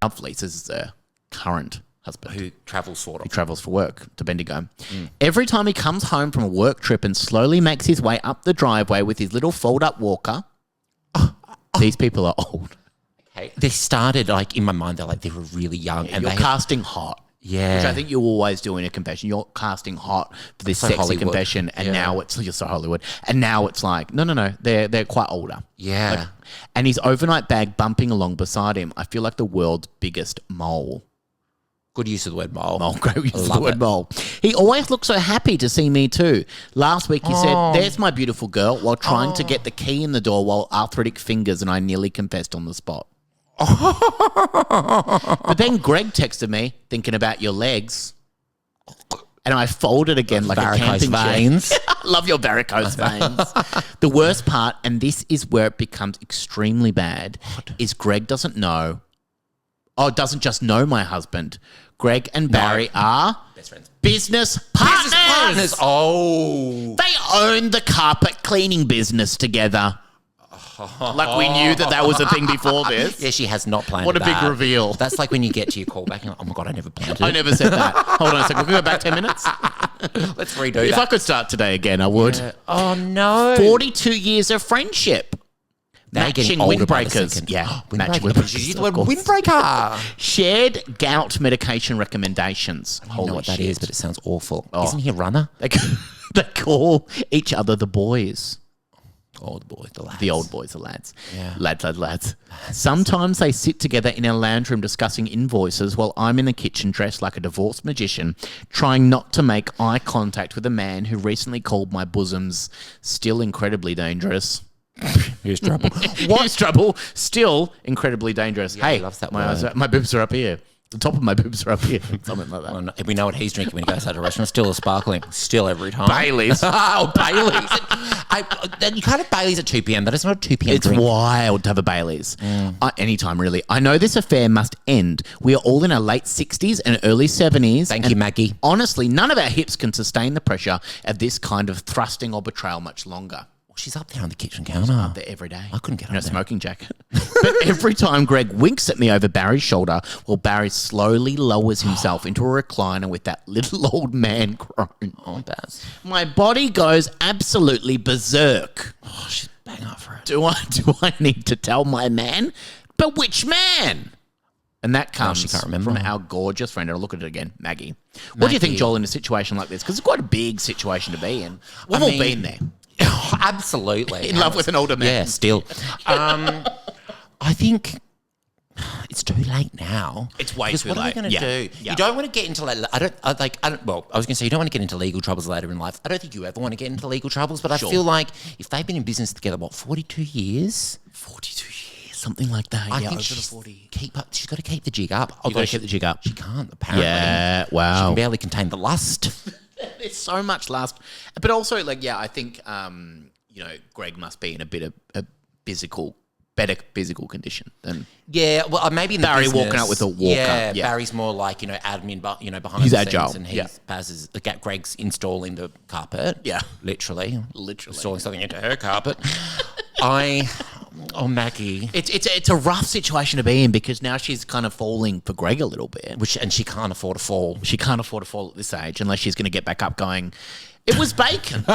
lovely, says the current husband. Who travels for He travels for work to Bendigo. Every time he comes home from a work trip and slowly makes his way up the driveway with his little fold-up walker, these people are old. Okay. They started like in my mind. They're like they were really young, and you're casting hot. Yeah, which I think you always do in a confession. You're casting hot for this so sexy Hollywood. Confession, and now you're so Hollywood, and now it's like no, they're quite older. Yeah, like, and his overnight bag bumping along beside him. I feel like the world's biggest mole. Good use of the word mole. Great use of the word mole. He always looks so happy to see me too. Last week he said, "There's my beautiful girl," while trying to get the key in the door while arthritic fingers, and I nearly confessed on the spot. But then Greg texted me, thinking about your legs. And I folded again like a camping veins. Love your varicose veins. The worst part, and this is where it becomes extremely bad, is Greg doesn't just know my husband. Greg and Barry are best friends. Business partners. Oh. They own the carpet cleaning business together. Like we knew that was a thing before this. Yeah, she has not planned What a that. big reveal. That's like when you get to your callback and you're like, oh my God, I never planned it. I never said that. Hold on a second. We'll go back 10 minutes. Let's redo that. If I could start today again, I would. Yeah. Oh, no. 42 years of friendship. They're Matching getting older by the windbreakers. second. Yeah. Matching windbreakers. She used the word windbreaker. Shared gout medication recommendations. I don't know what that is, but it sounds awful. Oh. Isn't he a runner? They call each other the boys. Old boys, the lads. The old boys, the lads. Yeah. Lads. Sometimes they sit together in our lounge room discussing invoices while I'm in the kitchen dressed like a divorced magician, trying not to make eye contact with a man who recently called my bosoms still incredibly dangerous. Here's trouble. What's trouble? Still incredibly dangerous. Yeah, hey, he loves that my boobs are up here. The top of my boobs are up here. Something like that. Well, we know what he's drinking when he goes out to a restaurant. Still a sparkling. Still every time. Baileys. Oh, Baileys. You can't have Baileys at 2 p.m. That is not a 2 p.m. It's drink. wild to have a Baileys. Anytime, really. I know this affair must end. We are all in our late 60s and early 70s. Thank you, Maggie. Honestly, none of our hips can sustain the pressure of this kind of thrusting or betrayal much longer. She's up there on the kitchen counter. Up there every day. I couldn't get in a up there. smoking jacket. But every time Greg winks at me over Barry's shoulder, well, Barry slowly lowers himself into a recliner with that little old man groan. Oh, Baz. My body goes absolutely berserk. Oh, she's bang up for it. Do I need to tell my man? But which man? And that comes she can't remember. from our gorgeous friend, and I'll look at it again, Maggie. What do you think, Joel, in a situation like this? Because it's quite a big situation to be in. We've all been there. Absolutely. In love with an older man. Yeah, still. I think it's too late now. It's way because too what late. are we going to do? Yeah. You don't want to get into like well, I was going to say you don't want to get into legal troubles later in life. I don't think you ever want to get into legal troubles, but I feel like if they've been in business together, 42 years? 42 years, something like that. I yeah, think over she's, the 40. she's got to keep the jig up. You've got to keep the jig up. She can't, apparently. Yeah, She wow. can barely contain the lust. There's so much lust. But also, like, yeah, I think, Greg must be in a bit of a better physical condition than Yeah, well, maybe in the Barry business, walking out with a walker. Yeah, Yeah. Barry's more like, behind He's the agile. scenes, and he Yeah. passes. Greg's installing the carpet. Yeah. literally installing something into her carpet. Maggie, It's a rough situation to be in because now she's kind of falling for Greg a little bit. and she can't afford to fall. She can't afford to fall at this age unless she's going to get back up going, it was bacon.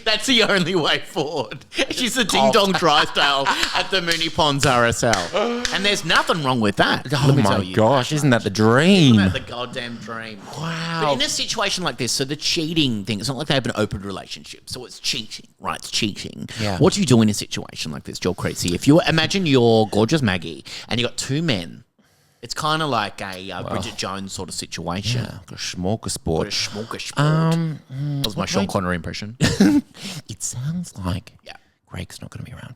That's the only way forward. She's the Ding Dong Drysdale at the Mooney Ponds RSL. And there's nothing wrong with that. Oh let me my tell you. gosh, isn't that the dream? Isn't that the goddamn dream? Wow. But in a situation like this, so the cheating thing, it's not like they have an open relationship. So it's cheating, right? It's cheating. Yeah. What do you do in a situation like this, Joel Creasey? If you imagine you're gorgeous Maggie and you got two men, it's kind of like a Bridget Jones sort of situation. Yeah, got a smorgasbord. What a smorgasbord. That was my Sean Connery impression. It sounds like Yeah. Greg's not going to be around.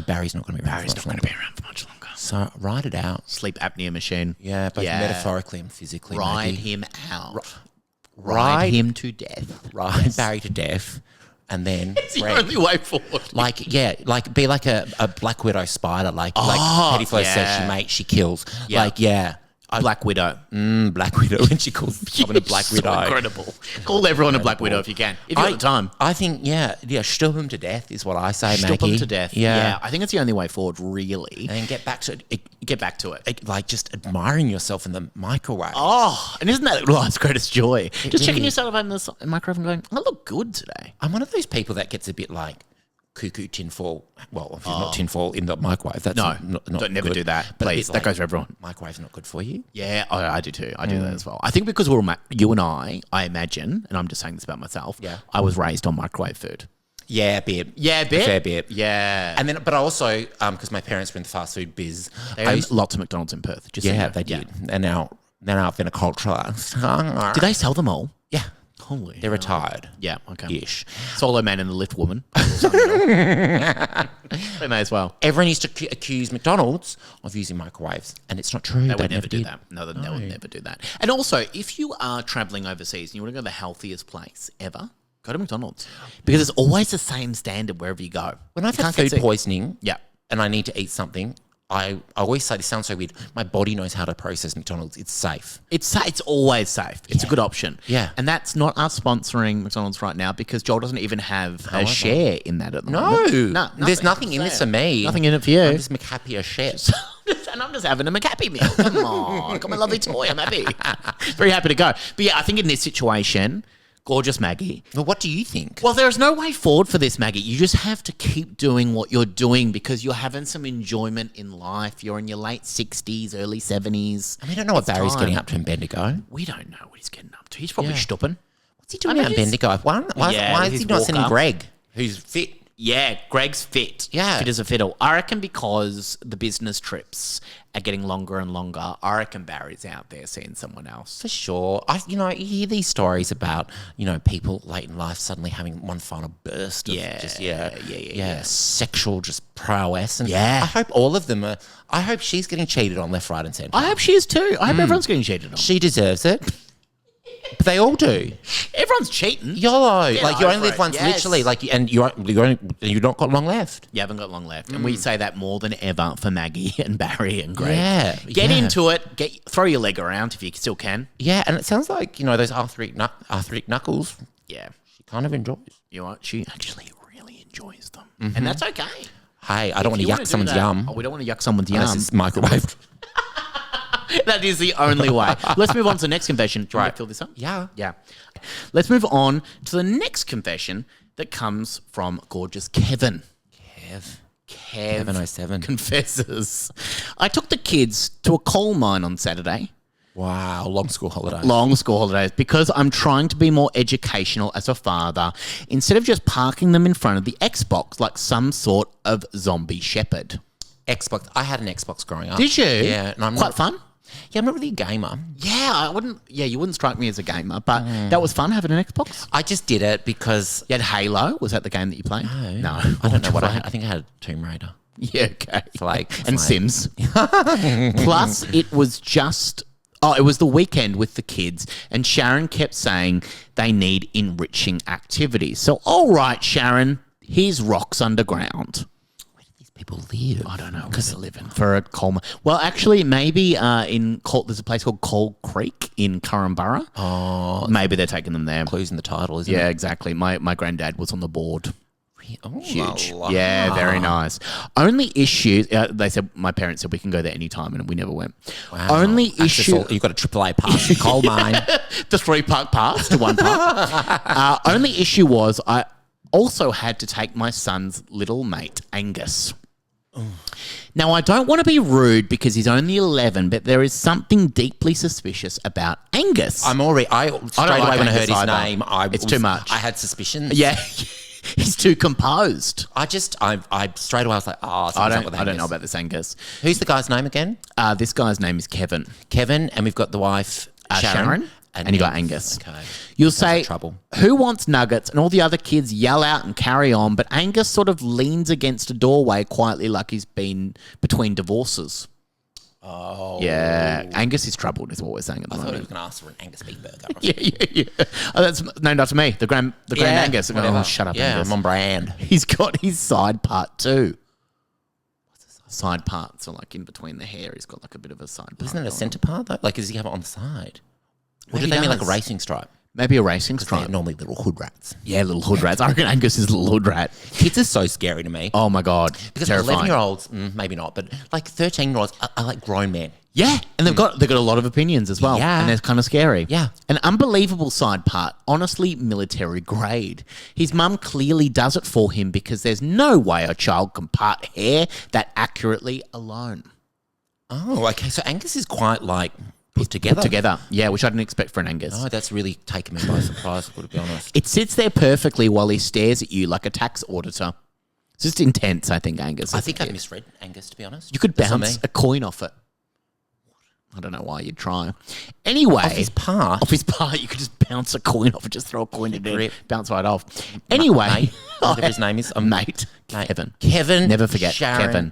Barry's not going to be around. Barry's not going to be around for much longer. So write it out. Sleep apnea machine. Yeah, both metaphorically and physically. Ride Maggie. him out. Ride Ride him to death. Ride Barry to death, and then It's the Greg. only way forward. Be like a Black Widow spider, like Petty Flo says she kills. Yeah. Black Widow. Black Widow when she calls someone a Black Widow. So incredible. Call everyone a Black Widow if you can. If you've got the time. I think, shove them to death is what I say, Stop Maggie. them to death. Yeah. I think it's the only way forward, really. And get back to it. Get back to it. Like just admiring yourself in the microwave. Oh, and isn't that life's greatest joy? Just really checking is. yourself in the microwave and going, I look good today. I'm one of those people that gets a bit like cuckoo tinfoil. Well, if you're not tinfoil in the microwave, that's No, not don't never good. do that, But a please. bit That goes for everyone. Microwave's not good for you. Yeah, I do too. I do that as well. I think because you and I imagine, and I'm just saying this about myself, Yeah. I was raised on microwave food. Yeah, a bit. Yeah, a bit. A fair bit. Yeah. And then, but I also, because my parents were in the fast food biz, They own lots of McDonald's in Perth. Just so you know. they did. And now I've been a culturalist. Did they sell them all? Yeah. Holy. They're retired. Yeah, okay. Ish. Solo man and the lift woman. They may as well. Everyone used to accuse McDonald's of using microwaves, and it's not true. They would never do did. that. No, they would never do that. And also, if you are traveling overseas and you want to go to the healthiest place ever, go to McDonald's. Because it's always the same standard wherever you go. When I've You had can't get food sick. poisoning, Yeah. and I need to eat something, I always say, this sounds so weird, my body knows how to process McDonald's. It's safe. It's always safe. It's a good option. Yeah. And that's not us sponsoring McDonald's right now because Joel doesn't even have a share in that at the No. moment. No, There's nothing in this for me. Nothing in it for you. I'm just McHappy as shit. And I'm just having a McHappy meal. Come on. Got my lovely toy. I'm happy. Very happy to go. But yeah, I think in this situation, gorgeous Maggie. Well, what do you think? Well, there's no way forward for this, Maggie. You just have to keep doing what you're doing because you're having some enjoyment in life. You're in your late 60s, early 70s. And we don't know what It's Barry's time. getting up to in Bendigo. We don't know what he's getting up to. He's probably Yeah. stopping. What's he doing out in Bendigo? Why is his he not sending walker. Greg, who's fit? Yeah, Greg's fit. Yeah. Fit as a fiddle. I reckon because the business trips are getting longer and longer, I reckon Barry's out there seeing someone else. For sure. You hear these stories about, people late in life suddenly having one final burst of sexual just prowess. And Yeah. I hope all of them I hope she's getting cheated on left, right and centre. I hope she is too. I hope everyone's getting cheated on. She deserves it. But they all do. Everyone's cheating. YOLO. Get Like you only over live it. once, Yes. literally. And you've not got long left. You haven't got long left. And we say that more than ever for Maggie and Barry and Greg. Yeah. Get yeah. into it. Throw your leg around if you still can. Yeah, and it sounds like, those arthritic knuckles, Yeah. she kind of enjoys. You know what? She actually really enjoys them. And that's okay. Hey, I don't want to You wanna yuck do someone's that- yum. Oh, we don't want to yuck someone's Unless yum. it's microwaved. That is the only way. Let's move on to the next confession. Do you want Right. to fill this up? Yeah. Yeah. Let's move on to the next confession that comes from gorgeous Kevin. Kevin 07. confesses. I took the kids to a coal mine on Saturday. Wow, long school holidays. Long school holidays, because I'm trying to be more educational as a father instead of just parking them in front of the Xbox like some sort of zombie shepherd. Xbox. I had an Xbox growing up. Did you? Yeah. And I'm Quite fun? Yeah, I'm not really a gamer. Yeah, you wouldn't strike me as a gamer, but that was fun having an Xbox. I just did it because... You had Halo? Was that the game that you played? No. I don't know what I had. I think I had Tomb Raider. Yeah, okay. And Sims. Plus, it was just... Oh, it was the weekend with the kids, and Sharon kept saying they need enriching activities. So, all right, Sharon, here's Rocks Underground. Where do these people live? I don't know. Because they're living for a coal mine. Well, actually, maybe there's a place called Coal Creek in Currumborough. Oh. Maybe they're taking them there. Clues in the title, isn't it? Yeah, exactly. My granddad was on the board. Oh, Huge. la, la. Yeah, very nice. Only issue, they said, my parents said we can go there anytime, and we never went. Wow. Only issue. You've got a AAA pass to coal mine. The 3-park pass to 1 park. Only issue was I also had to take my son's little mate, Angus. Now, I don't want to be rude because he's only 11, but there is something deeply suspicious about Angus. Straight away when I heard his name, it's too much. I had suspicions. Yeah. He's too composed. I straight away I was like, I don't know about this Angus. Who's the guy's name again? This guy's name is Kevin. Kevin, and we've got the wife Sharon, and you got Angus. Okay, you'll say, trouble. Who wants nuggets? And all the other kids yell out and carry on, but Angus sort of leans against a doorway quietly, like he's been between divorces. Oh. Yeah. Angus is troubled, is what we're saying at the I thought moment. he was going to ask for an Angus beef burger. Yeah. Oh, that's named after me, the Grand Angus. Whatever. Oh, shut up, Yeah, Angus. I'm on brand. He's got his side part too. What's the side part? So like in between the hair, he's got like a bit of a side part. Isn't it a centre part though? Like, does he have it on the side? Or Maybe do they mean does. like a racing stripe? Maybe a racing They're stripe. normally little hood rats. Yeah, little hood rats. I reckon Angus is a little hood rat. Kids are so scary to me. Oh my God. Because terrifying. 11-year-olds, maybe not, but like 13-year-olds are like grown men. Yeah, and they've got a lot of opinions as well. Yeah. And they're kind of scary. Yeah. An unbelievable side part, honestly military grade. His mum clearly does it for him because there's no way a child can part hair that accurately alone. Oh, okay. So Angus is quite like put together. Yeah, which I didn't expect for an Angus. Oh, that's really taken me by surprise, to be honest. It sits there perfectly while he stares at you like a tax auditor. It's just intense, I think, Angus. I think I misread Angus, to be honest. You could That's not bounce me. a coin off it. I don't know why you'd try. Anyway. Off his part? Off his part. You could just bounce a coin off and just throw a coin in it. Grip. Bounce right off. Anyway. Mate, whatever his name is. Mate. Kevin. Kevin. Never forget. Sharon. Kevin.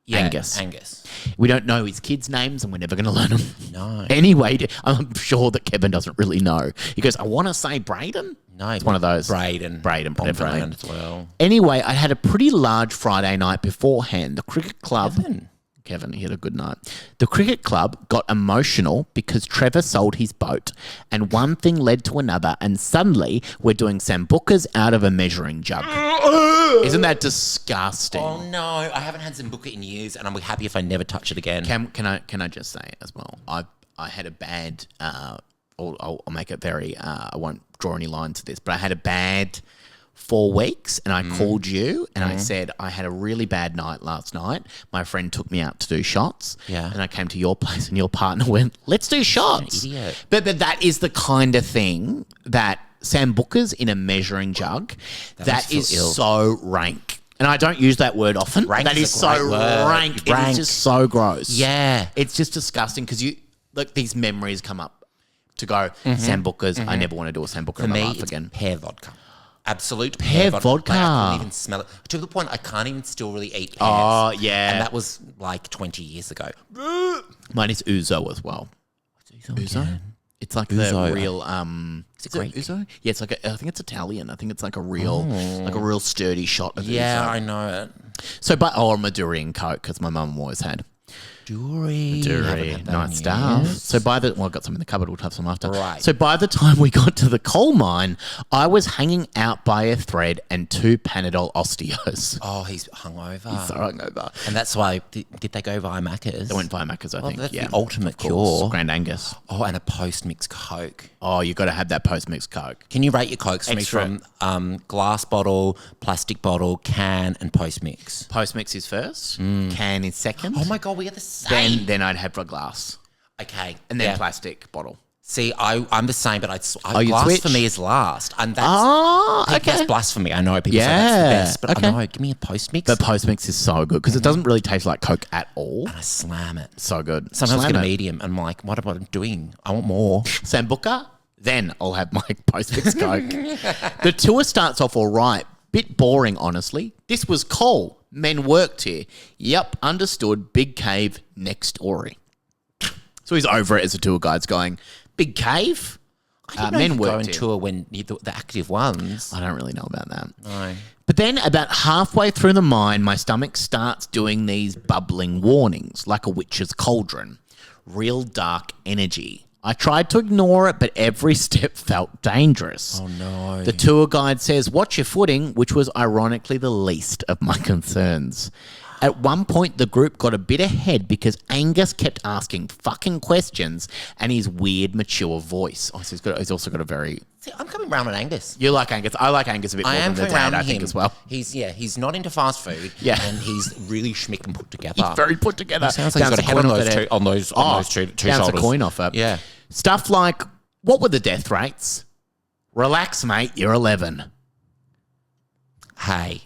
Yeah, Angus. Angus. We don't know his kids' names and we're never going to learn them. No. Anyway, I'm sure that Kevin doesn't really know. He goes, I want to say Braden. No. It's one of those. Braden, definitely. Braden as well. Anyway, I had a pretty large Friday night beforehand. The cricket club... Kevin. He had a good night. The cricket club got emotional because Trevor sold his boat and one thing led to another and suddenly we're doing sambucas out of a measuring jug. Isn't that disgusting? Oh, no. I haven't had Zambuca in years and I'm happy if I never touch it again. Can I just say as well, I had a bad, I'll make it very, I won't draw any lines to this, but I had a bad 4 weeks and I called you and I said, I had a really bad night last night. My friend took me out to do shots. Yeah. And I came to your place and your partner went, let's do shots. You're an idiot. But that is the kind of thing that sambucas in a measuring jug, that makes you feel is so rank. And I don't use that word often. Rank that is is a so great word. rank. It Rank. is just so gross. Yeah. It's just disgusting because these memories come up to go, sambucas, I never want to do a sambuca For in my me, life it's again. pear vodka. Absolute Pear pear vodka. Like, I couldn't even smell it. To the point I can't even still really eat pears. Oh, yeah. And that was like 20 years ago. Mine is ouzo as well. Ouzo? It's like Ouzo. the real Is it Greek? ouzo? Yeah, it's like I think it's Italian. I think it's like a real sturdy shot of Yeah, ouzo. I know it. So or Maduri and Coke because my mum always had. Maduri. Nice stuff. So I've got some in the cupboard. We'll have some after. Right. So by the time we got to the coal mine, I was hanging out by a thread and 2 Panadol Osteos. Oh, he's hungover. So hungover. And that's why, did they go via Macca's? They went via Macca's, I think. That's yeah. the ultimate Of course. cure. Grand Angus. Oh, and a post-mix Coke. Oh, you got to have that post-mix Coke. Can you rate your Cokes for me Extra. from glass bottle, plastic bottle, can, and post-mix? Post-mix is first. Can is second. Oh my God, we are the same. Then I'd have a glass. Okay. and then plastic bottle. See, I'm the same, but you glass switch? for me is last. And that's, okay. that's blasphemy. I know people say that's the best, but okay. I know, give me a post-mix. The post-mix is so good because it doesn't really taste like Coke at all. And I slam it. So good. Sometimes I Slam get a it. medium and I'm like, what am I doing? I want more. Sambuca, then I'll have my post-mix Coke. The tour starts off all right. Bit boring, honestly. This was cool. Men worked here. Yep, understood. Big cave, next story. So he's over it as the tour guide's going, big cave? Men go on worked here. tour when you're the active ones. I don't really know about that. No. But then about halfway through the mine, my stomach starts doing these bubbling warnings like a witch's cauldron. Real dark energy. I tried to ignore it, but every step felt dangerous. Oh, no. The tour guide says, watch your footing, which was ironically the least of my concerns. At one point, the group got a bit ahead because Angus kept asking fucking questions and his weird, mature voice. Oh, so he's also got a very... See, I'm coming round with Angus. You like Angus. I like Angus a bit more than the dad, I think, as well. He's not into fast food. Yeah. And he's really schmick and put together. He's very put together. Sounds like he's got a head on those two bounce shoulders. a coin off it. Yeah. Stuff like, what were the death rates? Relax, mate, you're 11. Hey,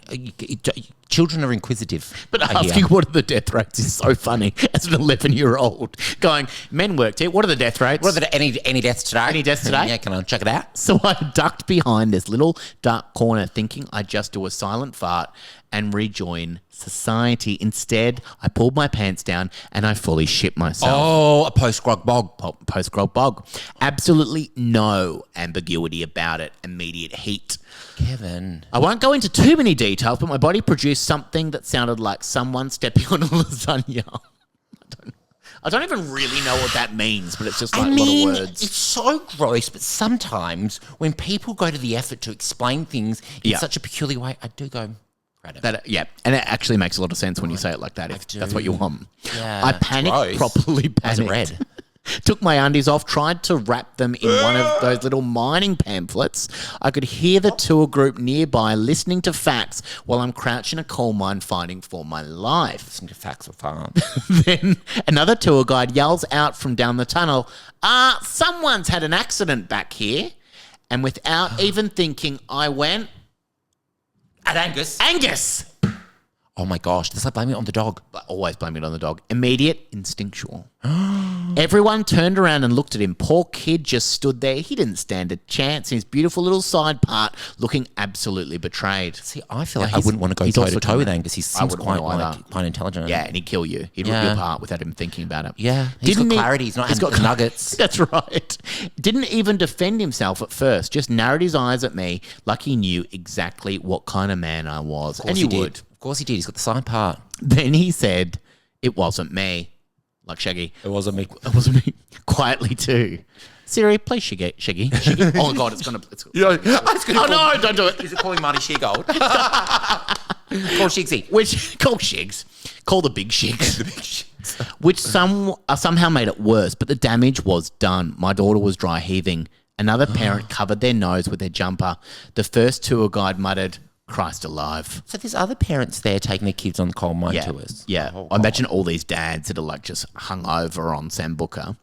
children are inquisitive. But asking what are the death rates is so funny as an 11-year-old. Going, men worked here. What are the death rates? What are the, any deaths today? Any deaths today? Yeah, can I check it out? So I ducked behind this little dark corner thinking I'd just do a silent fart and rejoin society. Instead, I pulled my pants down and I fully shit myself. Oh, a post-grog bog. Post-grog bog. Absolutely no ambiguity about it. Immediate heat. Kevin. I won't go into too many details, but my body produced something that sounded like someone stepping on a lasagna. I don't even really know what that means, but it's just like a lot of words. It's so gross, but sometimes when people go to the effort to explain things in such a peculiar way, I do go... Yeah, and it actually makes a lot of sense when you say it like that. If that's what you want. Yeah, I panicked, properly panicked. Red. Took my undies off, tried to wrap them in one of those little mining pamphlets. I could hear the tour group nearby listening to facts while I'm crouched in a coal mine fighting for my life. Listening to facts were fun. Then another tour guide yells out from down the tunnel, someone's had an accident back here. And without even thinking, I went... At Angus. Angus! Oh my gosh, does I blame it on the dog? I always blame it on the dog. Immediate, instinctual. Everyone turned around and looked at him. Poor kid just stood there. He didn't stand a chance. His beautiful little side part looking absolutely betrayed. See, I feel like I wouldn't want to go toe-to-toe with Angus. He seems quite intelligent. Yeah, and he'd kill you. He'd rip you apart without even thinking about it. Yeah, he's got clarity. He's not got nuggets. That's right. Didn't even defend himself at first. Just narrowed his eyes at me like he knew exactly what kind of man I was. And you would. Of course he did. He's got the side part. Then he said, it wasn't me. Like Shaggy. It wasn't me. It wasn't me. Quietly too. Siri, play Shaggy. Shaggy. Oh, God, it's going to... Oh, no, don't do it. Is it calling Marty Sheargold? Call Shigsy. Call Shigs. Call the big Shigs. Which somehow made it worse, but the damage was done. My daughter was dry heaving. Another parent covered their nose with their jumper. The first tour guide muttered, Christ alive. So there's other parents there taking their kids on coal mine tours. Yeah. I imagine all these dads that are like just hung over on Sambuca.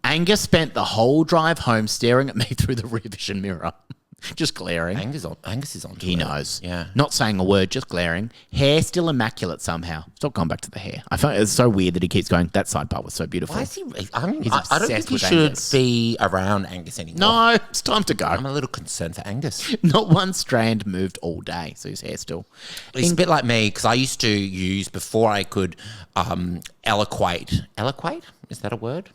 Angus spent the whole drive home staring at me through the rear vision mirror. Just glaring. Angus is on. He knows. Yeah. Not saying a word, just glaring. Hair still immaculate somehow. Stop going back to the hair. I find it's so weird that he keeps going, that side part was so beautiful. Why is he... I don't obsessed think he with should Angus. be around Angus anymore. No, it's time to go. I'm a little concerned for Angus. Not one strand moved all day, so his hair still... He's a bit like me, because I used to use, before I could eloquate... Eloquate? Is that a word?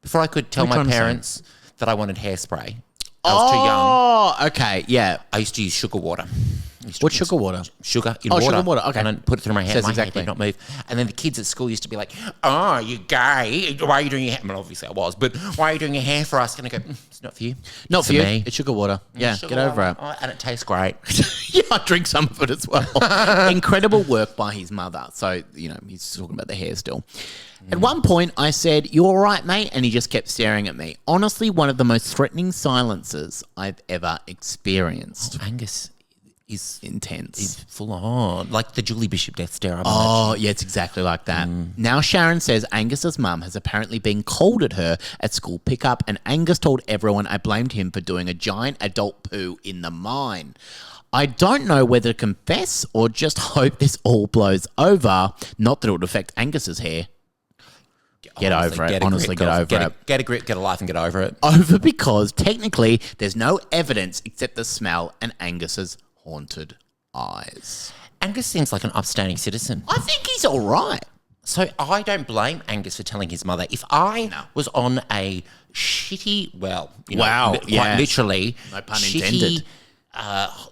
Before I could tell my parents that I wanted hairspray. I was too young. Oh, okay, yeah. I used to use sugar water. What's sugar water? Sugar in water. Sugar water, okay. And then put it through my hair. Says My exactly. hair did not move. And then the kids at school used to be like, oh, you're gay. Why are you doing your hair? I mean, obviously I was, but why are you doing your hair for us? And I go, it's not for you. Not it's for you. Me. It's sugar water. Yeah, Sugar get over water. it. Oh, and it tastes great. Yeah, I drink some of it as well. Incredible work by his mother. So, he's talking about the hair still. At one point, I said, you all right, mate? And he just kept staring at me. Honestly, one of the most threatening silences I've ever experienced. Angus, is intense. full on. Like the Julie Bishop death stare. Oh, yeah, it's exactly like that. Now Sharon says Angus's mum has apparently been called at her at school pickup, and Angus told everyone I blamed him for doing a giant adult poo in the mine. I don't know whether to confess or just hope this all blows over. Not that it would affect Angus's hair. Get over it. Honestly, get over it. Get a grip, get a life, and get over it. Over because technically there's no evidence except the smell and Angus's haunted eyes. Angus seems like an upstanding citizen. I think he's all right. So I don't blame Angus for telling his mother. If I was on a shitty, quite literally, no pun shitty, intended,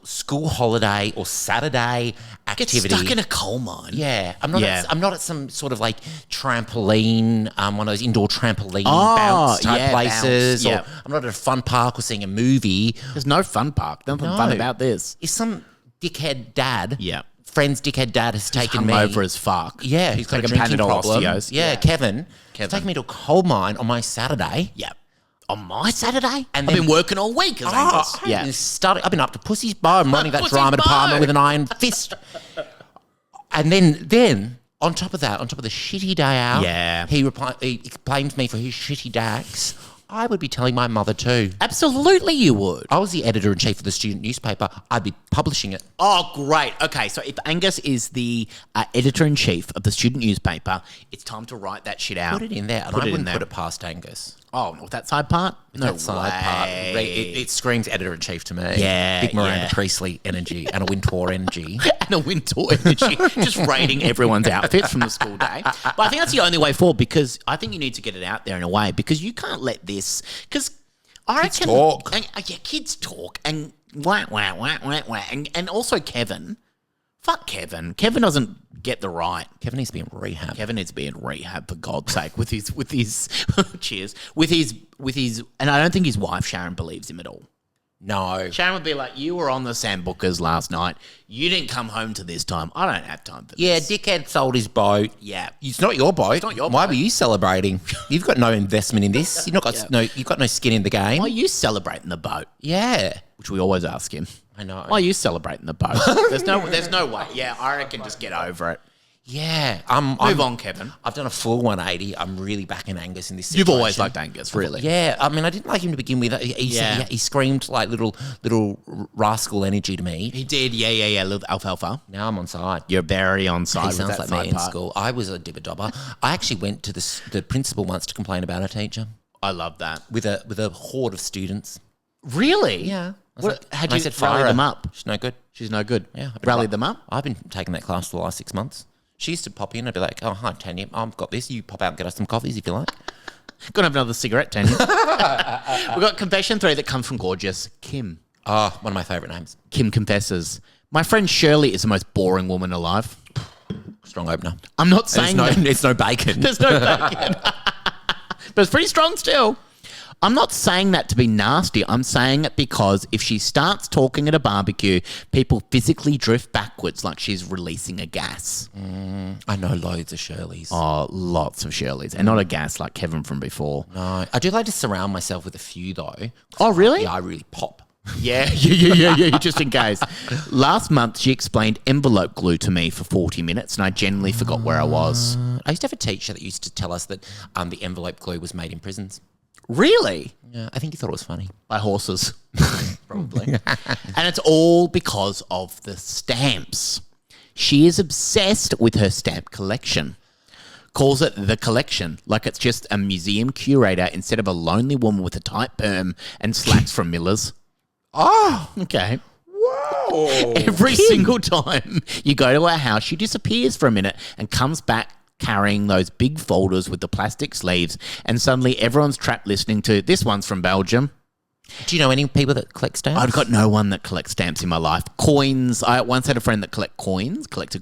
school holiday or Saturday activity. Get stuck in a coal mine. Yeah. I'm not at some sort of like trampoline, one of those indoor trampoline bounce type places. Bounce, or I'm not at a fun park or seeing a movie. There's no fun park. Nothing fun about this. If some dickhead dad, friend's dickhead dad has taken me over as fuck. Yeah, he's got a drinking problem. Osteos. Yeah, Kevin. He's taken me to a coal mine on my Saturday. Yeah. On my Saturday? And I've been working all week as Angus. I've been up to Pussy's bone running that drama department with an iron fist. And then on top of the shitty day out, he blames me for his shitty dax. I would be telling my mother too. Absolutely you would. I was the editor-in-chief of the student newspaper. I'd be publishing it. Oh, great. Okay, so if Angus is the editor-in-chief of the student newspaper, it's time to write that shit out. Put it in there. And I wouldn't put it past Angus. Oh, with that side part? No side part. It screams editor-in-chief to me. Yeah. Big Miranda Priestley energy and a Wintour energy. And a Wintour energy. Just rating everyone's outfits from the school day. But I think that's the only way forward, because I think you need to get it out there in a way, because you can't let this... Because I reckon... Kids talk. Kids talk. And wah, wah, wah, wah, wah. And also Kevin. Fuck Kevin. Kevin doesn't get the right. Kevin needs to be in rehab. Kevin needs to be in rehab, for God's sake, with his cheers, with his, and I don't think his wife Sharon believes him at all. No. Sharon would be like, you were on the Sambookers last night. You didn't come home to this time. I don't have time for this. Yeah, dickhead sold his boat. Yeah. It's not your boat. It's not your Why boat. were you celebrating? You've got no investment in this. You've got no skin in the game. Why are you celebrating the boat? Yeah. Which we always ask him. I know. Why are you celebrating the boat? There's no way. Yeah, I reckon just get over it. Yeah. Move on, Kevin. I've done a full 180. I'm really backing Angus in this situation. You've always liked Angus, really. Yeah. I mean, I didn't like him to begin with. He screamed like little rascal energy to me. He did. Yeah. Little alfalfa. Now I'm on side. You're very on side He with sounds that like side me in part. school. I was a dibber-dobber. I actually went to the principal once to complain about a teacher. I love that. With a horde of students. Really? Yeah. Had you rally them up? She's no good. She's no good. Yeah. Rally them up? I've been taking that class for the last 6 months. She used to pop in and be like, oh, hi, Tanya, I've got this. You pop out and get us some coffees if you like. Gonna have another cigarette, Tanya. We've got confession 3 that comes from gorgeous Kim. Oh, one of my favourite names. Kim confesses, my friend Shirley is the most boring woman alive. Strong opener. I'm not saying it's no bacon. There's no bacon. But it's pretty strong still. I'm not saying that to be nasty. I'm saying it because if she starts talking at a barbecue, people physically drift backwards like she's releasing a gas. I know loads of Shirleys. Oh, lots of Shirleys. And not a gas like Kevin from before. No. I do like to surround myself with a few, though. Oh, really? Yeah, I really pop. Yeah, just in case. Last month, she explained envelope glue to me for 40 minutes, and I generally forgot where I was. I used to have a teacher that used to tell us that the envelope glue was made in prisons. Really? Yeah, I think he thought it was funny. By horses. Probably. And it's all because of the stamps. She is obsessed with her stamp collection. Calls it the collection, like it's just a museum curator instead of a lonely woman with a tight perm and slacks from Miller's. Oh, okay. Whoa. Every single time you go to her house, she disappears for a minute and comes back carrying those big folders with the plastic sleeves, and suddenly everyone's trapped listening to, this one's from Belgium. Do you know any people that collect stamps? I've got no one that collects stamps in my life. Coins. I once had a friend that collected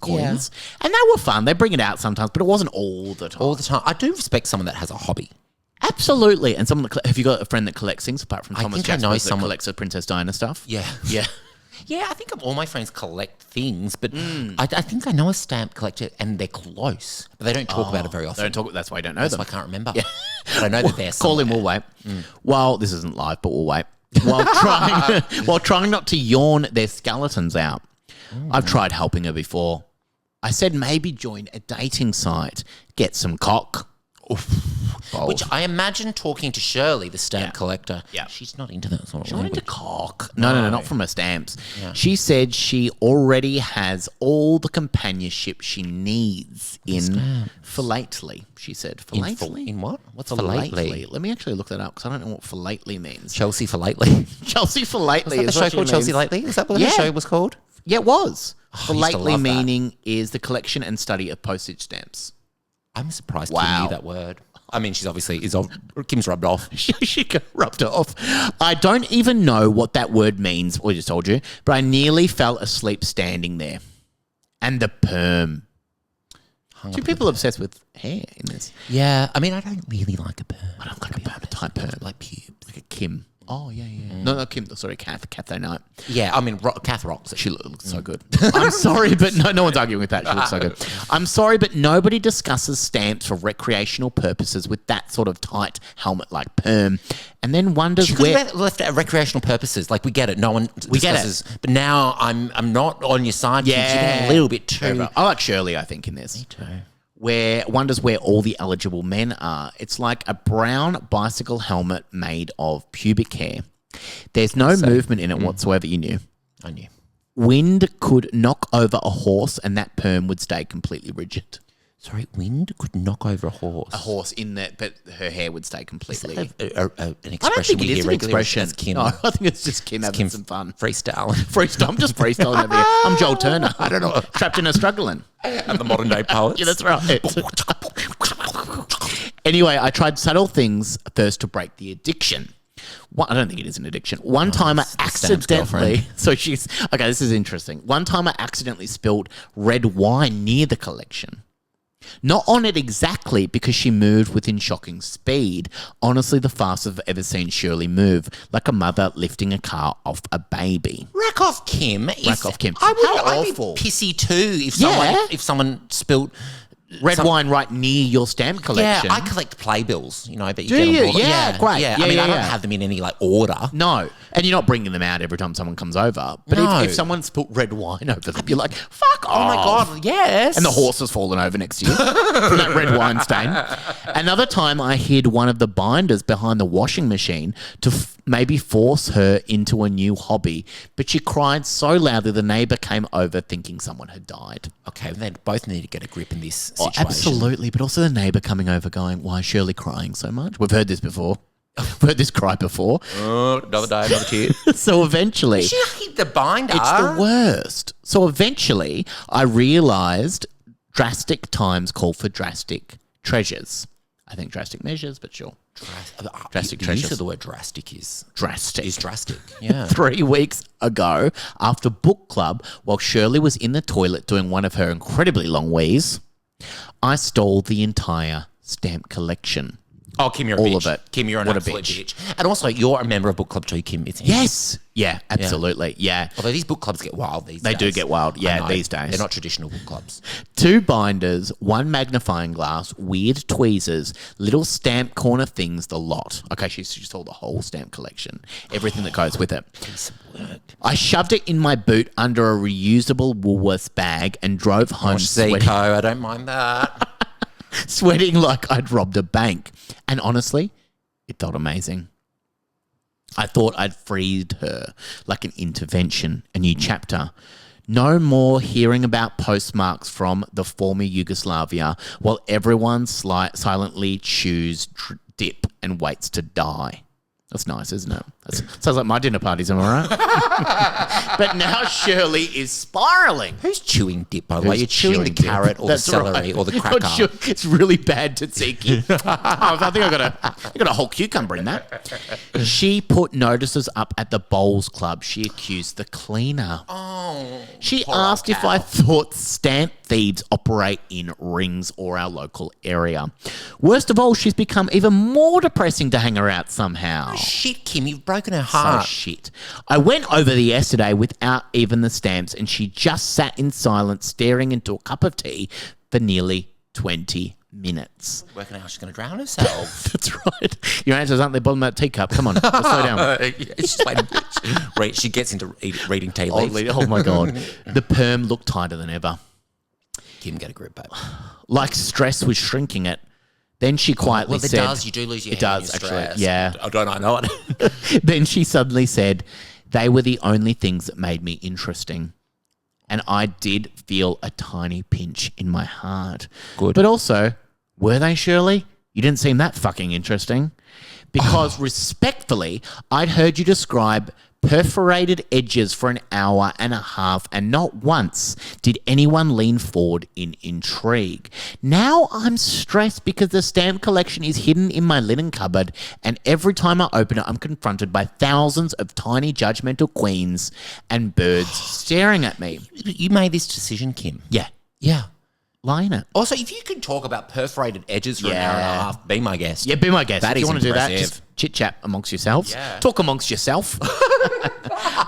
coins, and they were fun. They bring it out sometimes, but it wasn't all the time. All the time. I do respect someone that has a hobby. Absolutely. And someone that have you got a friend that collects things apart from Thomas think I know Jasper that someone collects the Princess Diana stuff? Yeah. Yeah. Yeah, I think all my friends collect things, but I think I know a stamp collector and they're close, but they don't talk about it very often. They don't talk. That's why I don't know them. I can't remember. Yeah. But I know that they're Call him, somewhere. we'll wait. Well, this isn't live, but we'll wait. while trying not to yawn their skeletons out. I've tried helping her before. I said maybe join a dating site, get some cock. Which I imagine talking to Shirley, the stamp collector. Yeah. She's not into that sort of She's not into language. cock. No, not from her stamps. Yeah. She said she already has all the companionship she needs in philately. She said philately. In what? What's Philately. philately? Let me actually look that up because I don't know what philately means. Chelsea philately. Chelsea philately Is is that the what show she called Chelsea means. Lately? Is that what the Yeah. show was called? Yeah, it was. I used to Philately love that. meaning is the collection and study of postage stamps. I'm surprised Wow. Kim knew that word. I mean, she's obviously Kim's rubbed off. She got rubbed off. I don't even know what that word means, I just told you, but I nearly fell asleep standing there. And the perm. Two people obsessed with hair in this. Yeah, I mean, I don't really like a perm. I don't like a perm type perm. Like pubes. Like a Kim. Oh, yeah. No, Kim. Sorry, Kath. Kath Knight. Yeah, I mean, Kath rocks it. She looks so good. I'm sorry, but no one's arguing with that. She looks so good. I'm sorry, but nobody discusses stamps for recreational purposes with that sort of tight helmet-like perm, and then wonders She could where. have left it at recreational purposes. Like, we get it. No one We get it. discusses. But now I'm not on your side. Kim. You're getting a little bit too... I like Shirley, I think, in this. Me too. Where wonders where all the eligible men are. It's like a brown bicycle helmet made of pubic hair. There's no movement in it whatsoever, you knew. I knew. Wind could knock over a horse and that perm would stay completely rigid. Sorry, wind could knock over a horse. A horse in that, but her hair would stay completely. An expression I don't think it we is hear an regularly. expression. That's Kim. No, I think it's just Kim having Kim some fun. Freestyle. Freestyle. I'm just freestyling over here. I'm Joel Turner. I don't know. Trapped in a struggling. And the modern day poets. Yeah, that's right. Anyway, I tried subtle things first to break the addiction. I don't think it is an addiction. One time I accidentally... So she's... Okay, this is interesting. One time I accidentally spilled red wine near the collection. Not on it exactly because she moved within shocking speed. Honestly, the fastest I've ever seen Shirley move. Like a mother lifting a car off a baby. Rack off Kim. Rack off Kim. I would, How I'd awful. be pissy too Yeah. if someone spilled... Red wine right near your stamp collection. Yeah, I collect playbills. You know, I bet Do you get them you? all. Yeah, great. Yeah, Yeah, I mean, yeah, I don't yeah. have them in any like order. No. And you're not bringing them out every time someone comes over. But No. if someone's put red wine over them, you're like, fuck Oh my off. God, yes. And the horse has fallen over next to you from that red wine stain. Another time I hid one of the binders behind the washing machine to maybe force her into a new hobby. But she cried so loudly the neighbour came over thinking someone had died. Okay, they both need to get a grip in this Oh, situation. absolutely. But also the neighbour coming over going, why is Shirley crying so much? We've heard this before. We've heard this cry before. Oh, another day, another tear. So eventually... She hit the binder. It's the worst. So eventually, I realised drastic times call for drastic treasures. I think drastic measures, but sure. Drastic the treasures. use of the word drastic is Drastic. drastic. Yeah. 3 weeks ago, after book club, while Shirley was in the toilet doing one of her incredibly long wheeze, I stole the entire stamp collection. Oh, Kim, you're a All bitch. of it. Kim, you're an What a absolute bitch. bitch. And also, you're a member of book club too, Kim. It's Yes. Yeah, absolutely. Yeah. Although these book clubs get wild these days. They do get wild, yeah, I know. these days. They're not traditional book clubs. 2 binders, 1 magnifying glass, weird tweezers, little stamp corner things, the lot. Okay, she stole the whole stamp collection, everything that goes with it. Piece of work. I shoved it in my boot under a reusable Woolworths bag and drove home Zico, I don't mind that. sweating like I'd robbed a bank. And honestly, it felt amazing. I thought I'd freed her like an intervention, a new chapter. No more hearing about postmarks from the former Yugoslavia while everyone silently chews dip and waits to die. That's nice, isn't it? Sounds like my dinner parties, am I right? But now Shirley is spiralling. Who's chewing dip, by the way? Who's You're chewing the chewing dip? carrot or That's the celery right. or the You're not cracker. sure- It's really bad tzatziki. I think I got a whole cucumber in that. She put notices up at the bowls club. She accused the cleaner. Oh, She poor asked old if gal. I thought stamp thieves operate in rings or our local area. Worst of all, she's become even more depressing to hang her out somehow. Shit, Kim, you've broken her So heart. shit. I went over there yesterday without even the stamps and she just sat in silence staring into a cup of tea for nearly 20 minutes. Working out she's going to drown herself. That's right. Your answers aren't they bottom of that teacup. Come on, let's slow down. It's just like, she gets into reading tea leaves. Oh my God. The perm looked tighter than ever. Kim, get a grip, babe. Like stress was shrinking it. Then she quietly said... Well, it does. You do lose your hair. It does, actually. Yeah. I don't know it. Then she suddenly said, they were the only things that made me interesting. And I did feel a tiny pinch in my heart. Good. But also, were they, Shirley? You didn't seem that fucking interesting. Because respectfully, I'd heard you describe perforated edges for an hour and a half, and not once did anyone lean forward in intrigue. Now I'm stressed because the stamp collection is hidden in my linen cupboard, and every time I open it, I'm confronted by thousands of tiny judgmental queens and birds staring at me. You made this decision, Kim. Yeah. Yeah. Lie in it. Also, if you could talk about perforated edges for an hour and a half, be my guest. Yeah, be my guest. That if you is want to do that, impressive. just chit-chat amongst yourselves. Yeah. Talk amongst yourself.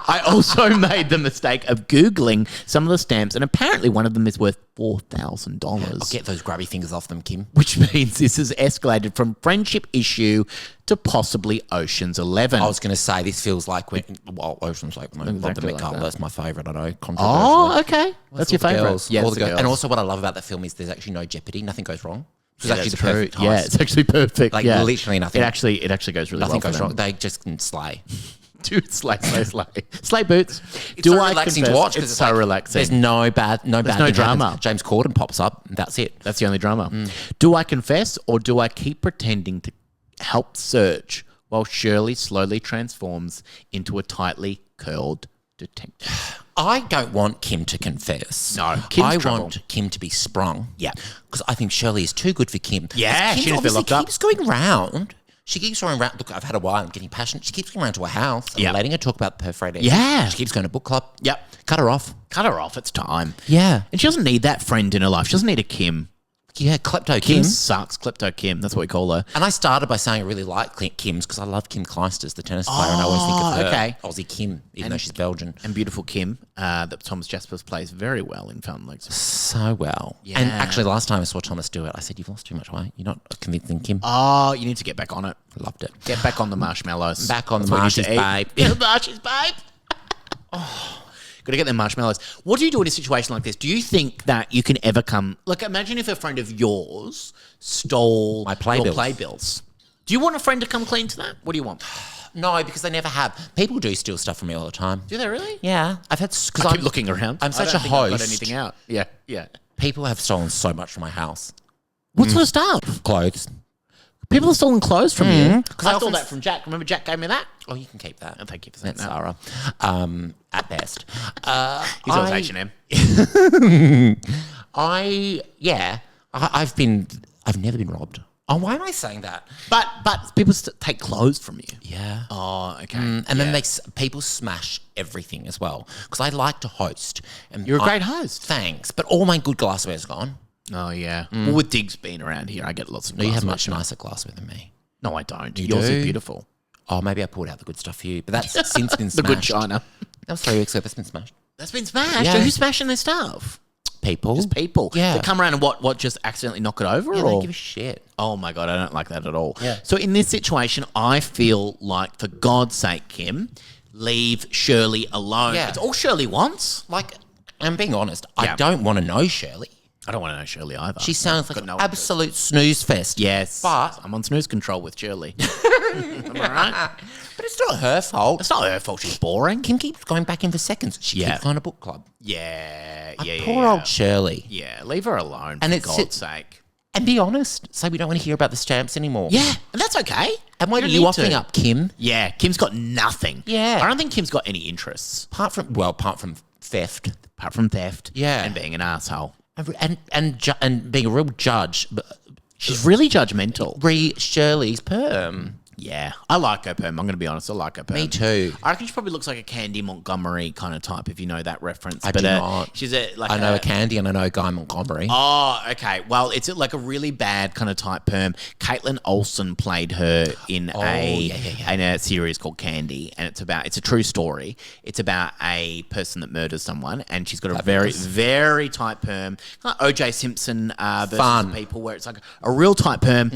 I also made the mistake of Googling some of the stamps, and apparently one of them is worth $4,000. I'll get those grubby fingers off them, Kim. Which means this has escalated from friendship issue to possibly Ocean's 11. I was going to say, this feels like Ocean's like Exactly like that. That's my favourite, I know. Oh, okay. That's your favourite. Girls. Yeah, All it's the the girls. girls. And also what I love about that film is there's actually no jeopardy. Nothing goes wrong. It's Yeah, actually that's the perfect true. Yeah, heist. it's actually perfect. Like, yeah. literally nothing. It actually goes really Nothing well goes for wrong. them. They just can slay. Dude, slay. Slay boots. It's so relaxing to watch. It's so relaxing. There's no bad no thing drama. happens. James Corden pops up, and that's it. That's the only drama. Do I confess, or do I keep pretending to help search while Shirley slowly transforms into a tightly curled detective? I don't want Kim to confess. No, Kim's I trouble. want Kim to be sprung. Yeah. Because I think Shirley is too good for Kim. Yeah, Kim she needs to be obviously locked up. keeps going round. She keeps going around. Look, I've had a while. I'm getting passionate. She keeps going around to a house and Yeah. letting her talk about perforated. Yeah. She keeps going to book club. Yep. Cut her off. Cut her off. It's time. Yeah. And she doesn't need that friend in her life. She doesn't need a Kim. Yeah, Klepto Kim Kim. sucks. Klepto Kim. That's what we call her. And I started by saying I really like Kim's because I love Kim Clijsters, the tennis player, and I always think of her. Okay. Aussie Kim, even though she's Belgian. And beautiful Kim, that Thomas Jaspers plays very well in Fountain Lakes. So well. Yeah. And actually, last time I saw Thomas do it, I said, "You've lost too much weight. You're not convincing Kim." Oh, you need to get back on it. Loved it. Get back on the marshmallows. Back on That's the what you marshes, need to babe. eat. Get the marshes, babe. Got to get them marshmallows. What do you do in a situation like this? Do you think that you can ever come... Like, imagine if a friend of yours stole My your playbills. playbills. Do you want a friend to come clean to that? What do you want? No, because they never have. People do steal stuff from me all the time. Do they really? Yeah, I've had because I keep looking around. I'm I such don't a think I've got host. anything out. Yeah, yeah. People have stolen so much from my house. What sort of stuff? Clothes. People have stolen clothes from you. Because I I stole often that from Jack. Remember Jack gave me that? Oh, you can keep that. Oh, thank you for saying That's that. Sarah. At best. He's always H&M. I've never been robbed. Oh, why am I saying that? But people take clothes from you. Yeah. Oh, okay. And then people smash everything as well. Because I like to host. And You're a great host. Thanks. But all my good glassware's gone. Oh, yeah. Well, with Diggs being around here, I get lots of No, you have glassware. much nicer glassware than me. No, I don't. You Yours do? is beautiful. Oh, maybe I pulled out the good stuff for you. But that's since been smashed. The good china. That was 3 weeks ago. That's been smashed. That's been smashed. Yeah. So who's smashing their stuff? People. Just people. Yeah. They come around and what just accidentally knock it over? Yeah, or? don't give a shit. Oh my God, I don't like that at all. Yeah. So in this situation, I feel like, for God's sake, Kim, leave Shirley alone. Yeah. It's all Shirley wants. Like, I'm being honest. Yeah. I don't want to know Shirley. I don't want to know Shirley either. She sounds like got an no absolute snooze fest. Yes. But I'm on snooze control with Shirley. Am I right? but it's not her fault. It's not her fault she's boring. Kim keeps going back in for seconds. She Yeah. keeps going to book club. Yeah. Poor old Shirley. Yeah, leave her alone, And for it's- God's sake. And be honest. Say we don't want to hear about the stamps anymore. Yeah, and that's okay. And when are don't you need offering to. up, Kim? Yeah, Kim's got nothing. Yeah. I don't think Kim's got any interests. Apart from theft. Apart from theft. Yeah. And being an asshole. And being a real judge. But She's really judgmental. re Shirley's perm. Yeah, I like her perm. I'm going to be honest. I like her perm. Me too. I reckon she probably looks like a Candy Montgomery kind of type, if you know that reference. I do not. She's I know a Candy and I know Guy Montgomery. Oh, okay. Well, it's like a really bad kind of type perm. Caitlin Olsen played her in in a series called Candy, and it's a true story. It's about a person that murders someone, and she's got a very, very tight perm. Like O.J. Simpson versus People, where it's like a real tight perm.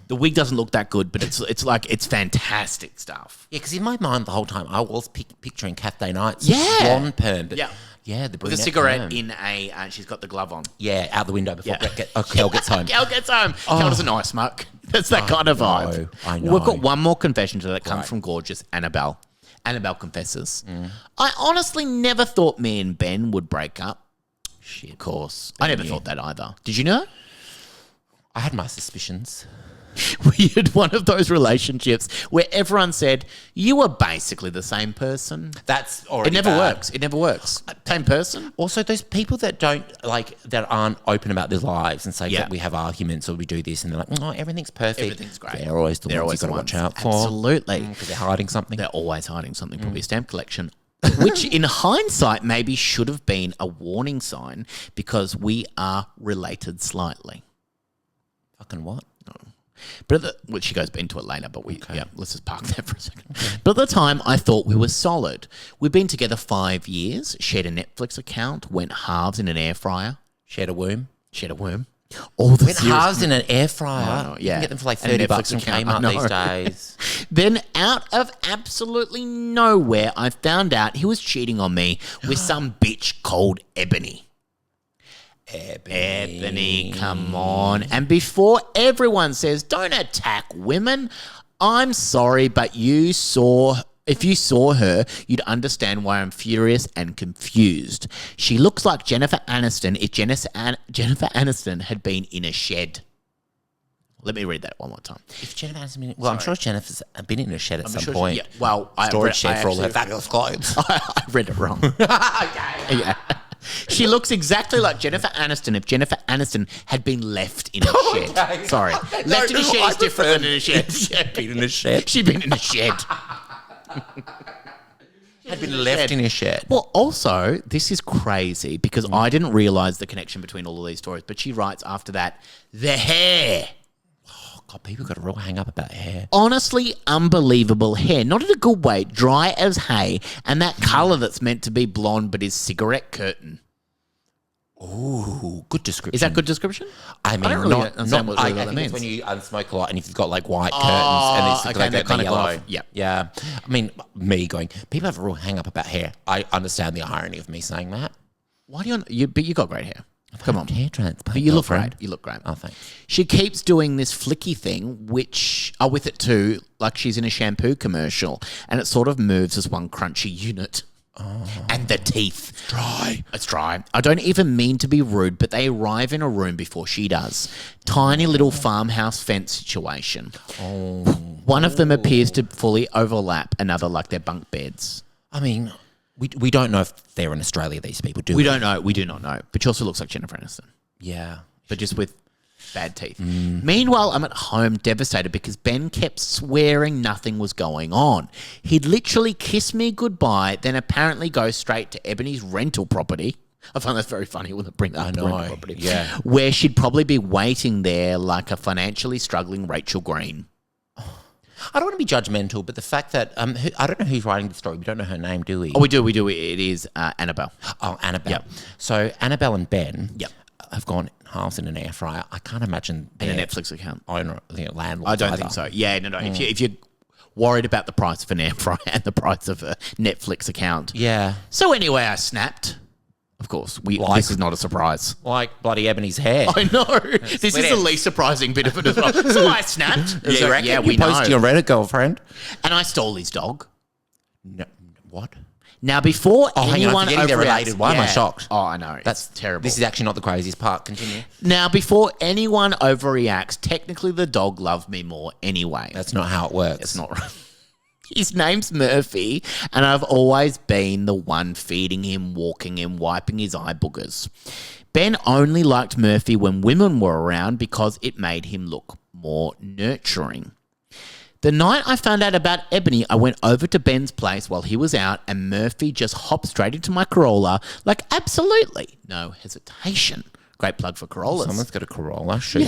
The wig doesn't look that good, but it's fantastic stuff. Yeah, because in my mind the whole time I was picturing Cafe Knight's blonde perm. But the with a cigarette in she's got the glove on. Yeah, out the window before Kel gets home. Kel gets home. Kel doesn't know I smoke. That's that kind of vibe. I know. We've got one more confession today that comes from gorgeous Annabelle. Annabelle confesses. I honestly never thought me and Ben would break up. Shit. Of course. I never thought that either. Did you know? I had my suspicions. We had one of those relationships where everyone said, you are basically the same person. That's already It never bad. works. It never works. Same person. Also, those people that that aren't open about their lives and say that we have arguments or we do this and they're like, oh, everythings perfect. Everything's great. They're always the ones you've got to watch out for. Absolutely. Because they're hiding something. They're always hiding something, probably a stamp collection. Which in hindsight maybe should have been a warning sign because we are related slightly. Fucking what? But she goes into it later, but let's just park there for a second. But at the time, I thought we were solid. We've been together 5 years, shared a Netflix account, went halves in an air fryer. Shared a worm. All the Went halves in an air fryer. Oh, You can get them for like $30 from Kmart these days. Then out of absolutely nowhere, I found out he was cheating on me with some bitch called Ebony. Ebony, come on. And before everyone says, don't attack women, I'm sorry, but if you saw her, you'd understand why I'm furious and confused. She looks like Jennifer Aniston if Jennifer Aniston had been in a shed. Let me read that one more time. If Jennifer Aniston, I'm sure Jennifer's been in a shed at some point. Storage shed for all her fabulous clothes. I read it wrong. Yeah. She looks exactly like Jennifer Aniston if Jennifer Aniston had been left in a shed. Okay. Sorry. Left in a shed is different than in a shed. She'd been in a shed. She'd been in a shed. Had been left in a shed. Well, also, this is crazy because I didn't realise the connection between all of these stories, but she writes after that, the hair. God, people got a real hang up about hair. Honestly, unbelievable hair. Not in a good way. Dry as hay. And that colour that's meant to be blonde but is cigarette curtain. Ooh, good description. Is that good description? I mean, I don't really understand what that think means. it's when you unsmoke a lot and if you've got like white curtains and it's like kind of yellow. Yeah. I mean, me going, people have a real hang up about hair. I understand the irony of me saying that. Why do but you got great hair. Come on. Hair transplant. But you look great. You look great. Oh, thanks. She keeps doing this flicky thing, which are with it too, like she's in a shampoo commercial, and it sort of moves as one crunchy unit. Oh. And the teeth. It's dry. I don't even mean to be rude, but they arrive in a room before she does. Tiny little farmhouse fence situation. Oh. One of them appears to fully overlap another like they're bunk beds. I mean, we don't know if they're in Australia, these people, do we? We don't know. We do not know. But she also looks like Jennifer Aniston. Yeah. But just with bad teeth. Meanwhile, I'm at home devastated because Ben kept swearing nothing was going on. He'd literally kiss me goodbye, then apparently go straight to Ebony's rental property. I find that's very funny when they bring that rental property. Yeah. Where she'd probably be waiting there like a financially struggling Rachel Green. I don't want to be judgmental, but the fact that I don't know who's writing the story. We don't know her name, do we? Oh, we do. It is Annabelle. Oh, Annabelle. Yep. So Annabelle and Ben have gone halves in an air fryer. I can't imagine in a Netflix account. Owner, landlord. I don't think so. Yeah, no. If you're worried about the price of an air fryer and the price of a Netflix account. Yeah. So anyway, I snapped. Of course, this is not a surprise. Like bloody Ebony's hair. I know. This is the least surprising bit of it as well. So I snapped. We posted your Reddit, girlfriend. And I stole his dog. No, what? Now, before anyone they're related. Why am I shocked? Oh, I know. That's terrible. This is actually not the craziest part. Continue. Now, before anyone overreacts, technically the dog loved me more anyway. That's not how it works. It's not right. His name's Murphy, and I've always been the one feeding him, walking him, wiping his eye boogers. Ben only liked Murphy when women were around because it made him look more nurturing. The night I found out about Ebony, I went over to Ben's place while he was out, and Murphy just hopped straight into my Corolla, like absolutely no hesitation. Great plug for Corollas. Someone's got a Corolla. She.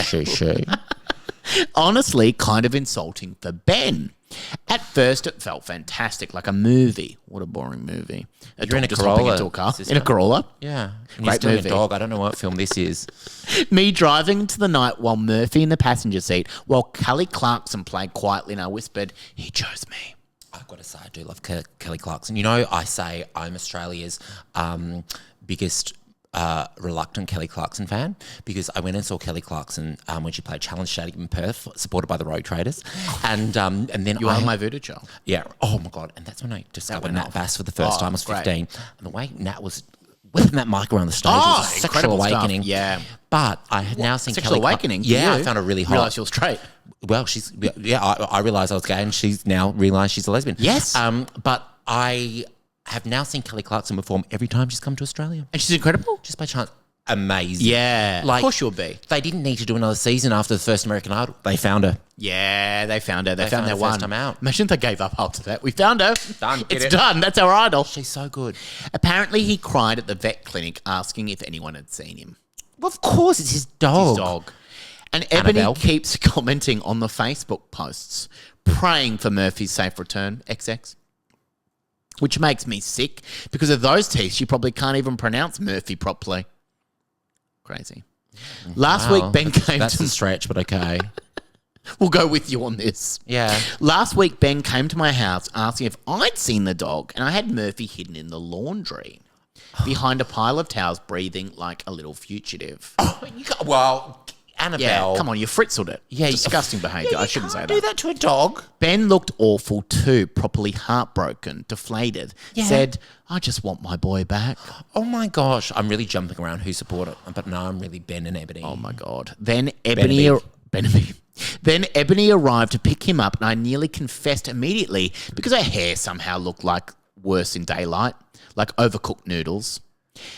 Honestly, kind of insulting for Ben. At first, it felt fantastic, like a movie. What a boring movie. You're in a just Corolla, hopping into a car. sister. In a Corolla? Yeah. And Great he's doing movie. a dog. I don't know what film this is. Me driving into the night while Murphy in the passenger seat, while Kelly Clarkson played quietly, and I whispered, he chose me. I've got to say, I do love Kelly Clarkson. You know, I say I'm Australia's biggest reluctant Kelly Clarkson fan because I went and saw Kelly Clarkson when she played Challenge Stadium in Perth, supported by the Road Traders, and then You are my voodoo child. Yeah. Oh my god! And that's when I discovered Nat Bass for the first time. I was great. 15, and the way Nat was whipping that mic around the stage was a sexual incredible stuff. awakening. Yeah. But I have now seen Sexual Kelly awakening? Yeah, You I found her really hot. Realised you're straight. Well, I realised I was gay, and she's now realised she's a lesbian. Yes. But I have now seen Kelly Clarkson perform every time she's come to Australia, And she's incredible. just by chance. Amazing. Yeah. Like, of course you'll be. They didn't need to do another season after the first American Idol. They found her. Yeah, they found her. They found found their her one. first time out. Imagine if they gave up after that. We found her. Done. Get It's it. done. That's our idol. She's so good. Apparently, he cried at the vet clinic asking if anyone had seen him. Well, of course, it's his dog. His dog. And Ebony Annabelle. keeps commenting on the Facebook posts, praying for Murphy's safe return, XX. Which makes me sick. Because of those teeth, she probably can't even pronounce Murphy properly. Crazy. Last Wow, week, Ben came That's to... a stretch, but okay. We'll go with you on this. Yeah. Last week, Ben came to my house asking if I'd seen the dog, and I had Murphy hidden in the laundry behind a pile of towels, breathing like a little fugitive. Well, Annabelle. Yeah, come on, you fritzled it. Yeah, Disgusting behaviour. I shouldn't say that. Do that to a dog. Ben looked awful too, properly heartbroken, deflated. Yeah. Said, I just want my boy back. Oh my gosh, I'm really jumping around who support it, but no, I'm really Ben and Ebony. Oh my God. Then Ebony arrived to pick him up, and I nearly confessed immediately because her hair somehow looked like worse in daylight, like overcooked noodles.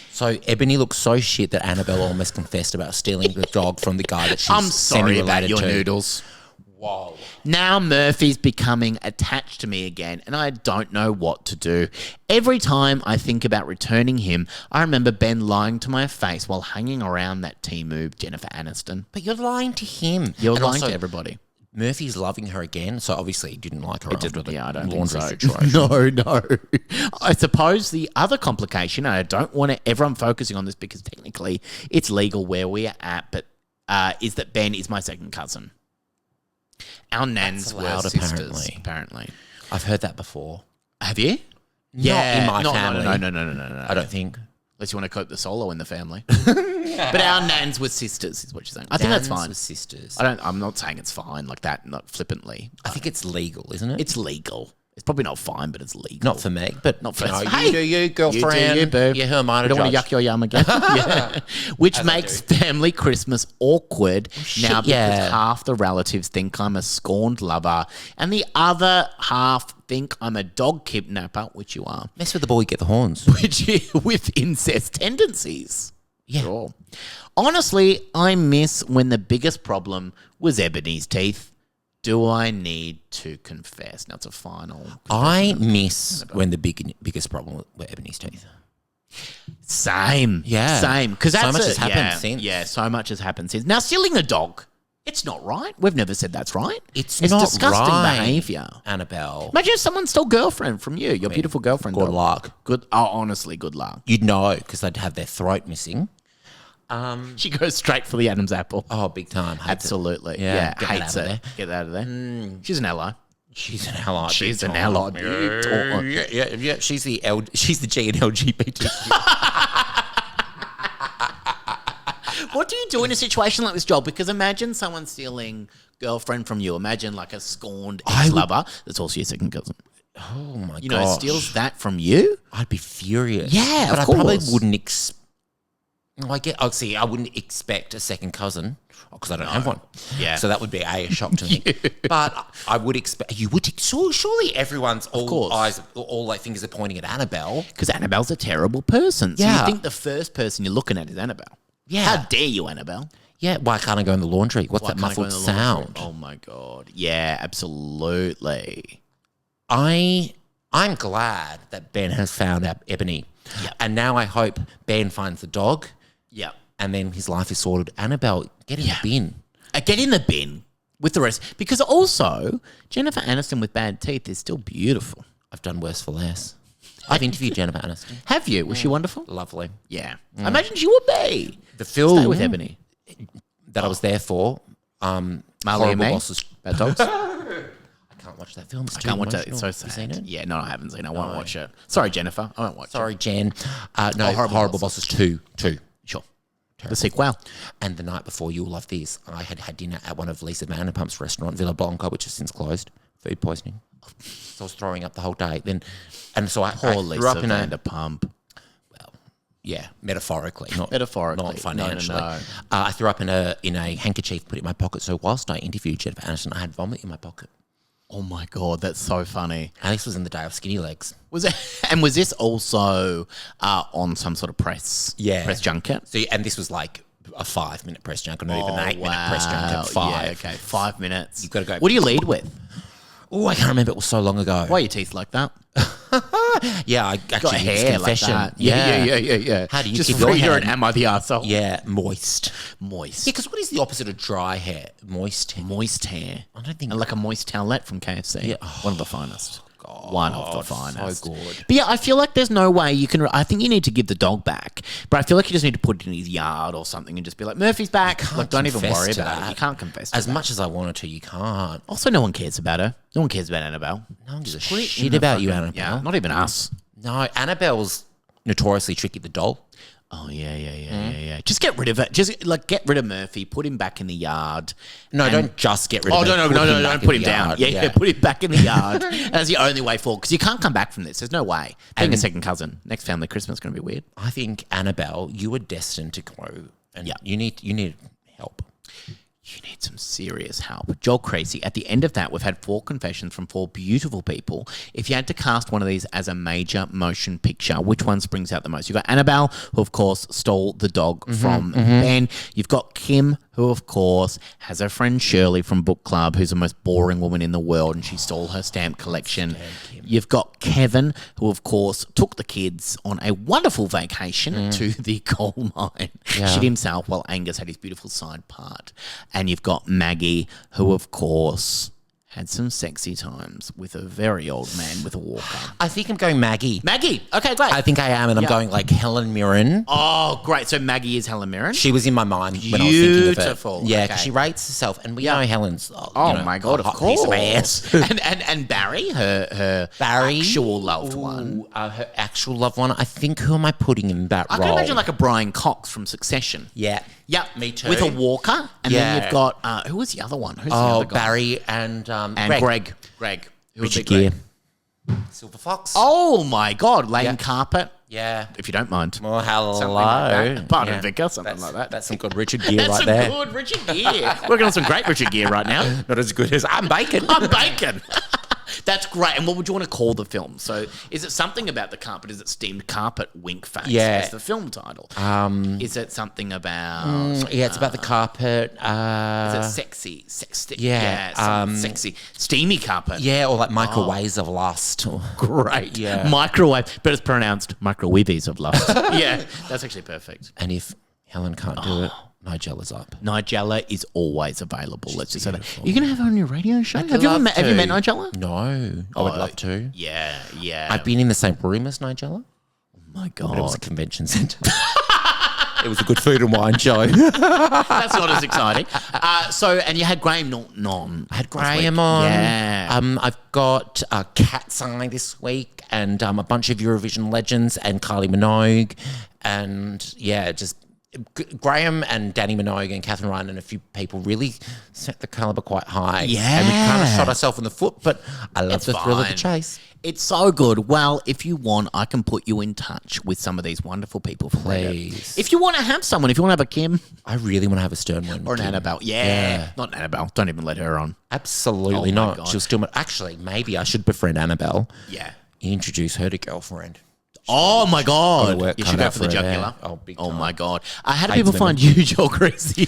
So Ebony looks so shit that Annabelle almost confessed about stealing the dog from the guy that she's I'm sorry about semi-related your to. noodles. Whoa. Now Murphy's becoming attached to me again, and I don't know what to do. Every time I think about returning him, I remember Ben lying to my face while hanging around that T-move Jennifer Aniston. But you're lying to him. You're And lying also, to everybody. Murphy's loving her again, so obviously he didn't like her after the Yeah, I don't think laundry so. situation. No. I suppose the other complication, and I don't want everyone focusing on this because technically it's legal where we are at, but is that Ben is my second cousin. Our nans were allowed, sisters, apparently. I've heard that before. Have you? Not in my family. No. I don't think. Unless you want to cope the solo in the family. But our nans were sisters, is what you're saying. I think that's Dans fine. with sisters. I'm not saying it's fine like that, not flippantly. I think it's legal, isn't it? It's legal. It's probably not fine, but it's legal. not for me, but Not for you know, us. Hey, you do you, girlfriend. You do you, boo. Yeah, who am I I to don't want to judge? yuck your yum again. Yeah. Which As I makes do. family Christmas awkward now because yeah. half the relatives think I'm a scorned lover and the other half think I'm a dog kidnapper, which you are, Mess with the boy, get the horns. which with incest tendencies. Yeah. Sure. Honestly, I miss when the biggest problem was Ebony's teeth. Do I need to confess? Now it's a final. I miss when the biggest problem were Ebony's teeth. Same. Yeah. Same. Because So that's much has happened since. Yeah, so much has happened since. Now, stealing a dog, it's not right. We've never said that's right. It's It's not disgusting right. behaviour. Annabelle. Imagine if someone stole girlfriend from you, your beautiful girlfriend. Good dog. luck. Good. Oh, honestly, good luck. You'd know because they'd have their throat missing. She goes straight for the Adam's apple. Oh, big time. Hates it. Absolutely. Yeah, Yeah, get that hates out of it. there. Get that out of there. She's an ally. She's an ally. She's big an time. ally. Big time. Yeah. She's the G in LGBT. What do you do in a situation like this, Joel? Because imagine someone stealing girlfriend from you. Imagine like a scorned ex-lover that's also your second cousin. Oh my god. You know, steals that from you. I'd be furious. Yeah, but of I probably course. wouldn't I wouldn't expect a second cousin because I don't have one. Yeah. So that would be a shock to me. But I would expect you would. Surely everyone's all course. eyes, all like fingers are pointing at Annabelle. Because Annabelle's a terrible person. So Yeah. you think the first person you're looking at is Annabelle. Yeah. How dare you, Annabelle? Yeah, why can't I go in the laundry? What's that muffled sound? Oh my God. Yeah, absolutely. I'm glad that Ben has found Ebony. Yep. And now I hope Ben finds the dog. Yeah. And then his life is sorted. Annabelle, get in the bin. Get in the bin with the rest. Because also, Jennifer Aniston with bad teeth is still beautiful. I've done worse for less. I've interviewed Jennifer Aniston. Have you? Was she wonderful? Lovely. Yeah. I imagine she would be. The film Stay with Ebony. that I was there for, Marley Horrible and Me? Bosses. Bad Dogs? I can't watch that film. It's I too can't watch it. emotional. It's so sad. Have you seen it? Yeah, no, I haven't seen it. I won't watch it. Sorry, Jennifer. I won't watch Sorry, Jen. No, Horrible Horrible Bosses 2. it. Sure. The sequel. And the night before, you'll love this, I had dinner at one of Lisa Vanderpump's restaurant, Villa Blanca, which has since closed. Food poisoning. So I was throwing up the whole day. So I Poor grew Lisa up in Vanderpump. yeah, metaphorically, not financially. No. I threw up in a handkerchief, put it in my pocket. So whilst I interviewed Jennifer Aniston, I had vomit in my pocket. Oh my God, that's so funny. And this was in the day of Skinny Legs. Was this also on some sort of press junket? So, and this was like a 5-minute press junket, not even an 8-minute press junket. 5. Yeah, okay, 5 minutes. You've got to go. What do you lead with? Oh, I can't remember. It was so long ago. Why are your teeth like that? Yeah, I Got actually hair confession. like that. Yeah. How do you just keep your read hair? an Am I the Arsehole? Yeah, moist. Moist. Yeah, because what is the opposite of dry hair? Moist hair. Moist hair. I don't think. And like a moist towelette from KFC. Yeah. One of the finest. God, One of the finest. So good. But yeah, I feel like there's no way you can. I think you need to give the dog back, but I feel like you just need to put it in his yard or something and just be like, Murphy's back. Like, don't even worry about it. You can't confess to As that. much as I wanted to, you can't. Also, no one cares about her. No one cares about Annabelle. No one gives a Put it shit in the about you, fucking- Annabelle. Yeah, not even us. No, Annabelle's notoriously tricky, the doll. Oh, yeah. Just get rid of it. Just like get rid of Murphy. Put him back in the yard. No, don't just get rid of him. No, don't put him down. Yard. Yeah, put him back in the yard. That's the only way forward because you can't come back from this. There's no way. Being a second cousin, next family Christmas is going to be weird. I think, Annabelle, you were destined to go, and you need help. You need some serious help. Joel Creasey, at the end of that, we've had 4 confessions from 4 beautiful people. If you had to cast one of these as a major motion picture, which one springs out the most? You've got Annabelle, who, of course, stole the dog from Ben. You've got Kim, who, of course, has her friend Shirley from Book Club, who's the most boring woman in the world, and she stole her stamp collection. You've got Kevin, who, of course, took the kids on a wonderful vacation to the coal mine. Yeah. Shit himself while Angus had his beautiful side part. And you've got Maggie, who, of course, had some sexy times with a very old man with a walker. I think I'm going Maggie. Maggie! Okay, great. I think I am, and I'm going like Helen Mirren. Oh, great. So Maggie is Helen Mirren? She was in my mind when I was thinking of it. Beautiful. Yeah, Okay. because she rates herself, and we know Helen's. My God, a of hot course. piece of ass. and Barry, her actual loved one. Her actual loved one. I think, who am I putting in that I role? can imagine like a Brian Cox from Succession. Yeah. Yep. Me too. With a walker. And Yeah. then you've got, who was the other one? Who's the Oh, other guy? Barry and Greg. Who would be Richard Greg? Gere. Silver Fox. Oh, my God. Laying carpet. Yeah. If you don't mind. Well, hello. Something like that. Pardon, Yeah. Vicar, something like that. That's some good Richard Gere That's right some there. good Richard Gere. Working on some great Richard Gere right now. Not as good as I'm bacon. I'm bacon. That's great. And what would you want to call the film? So is it something about the carpet? Is it Steamed Carpet Wink Face? Yeah. That's the film title. Is it something about... Yeah, it's about the carpet. is it sexy? Sexy. Steamy carpet. Yeah, or like microwaves of lust. Great. Yeah. Microwave. But it's pronounced microwaves of lust. Yeah. That's actually perfect. And if Helen can't do it, Nigella's up. Nigella is always available. Let's just say that. Are you going to have her on your radio show? Have you love met Nigella? No, I would love to. Yeah. I've been in the same room as Nigella, Oh my but it was a God. convention centre. It was a good food and wine show. That's not as exciting. And you had Graham Norton. I had Graham on. Yeah. I've got Cat's Eye this week, and a bunch of Eurovision legends, and Kylie Minogue, and just Graham and Danny Minogue and Catherine Ryan and a few people really set the calibre quite high. Yeah. And we kind of shot ourselves in the foot, but I love It's the thrill of the fine. chase. It's so good. Well, if you want, I can put you in touch with some of these wonderful people. Please. If you want to have someone, if you want to have a Kim I really want to have a Stern one. or an Annabelle. Yeah. Not an Annabelle. Don't even let her on. Absolutely Oh my not. God. She'll still... Actually, maybe I should befriend Annabelle. Yeah. Introduce her to girlfriend. Oh my God! work You cut should go out for the for her there. jugular. Oh, big Oh time. my God! How do Hates people women. find you, Joel Creasey?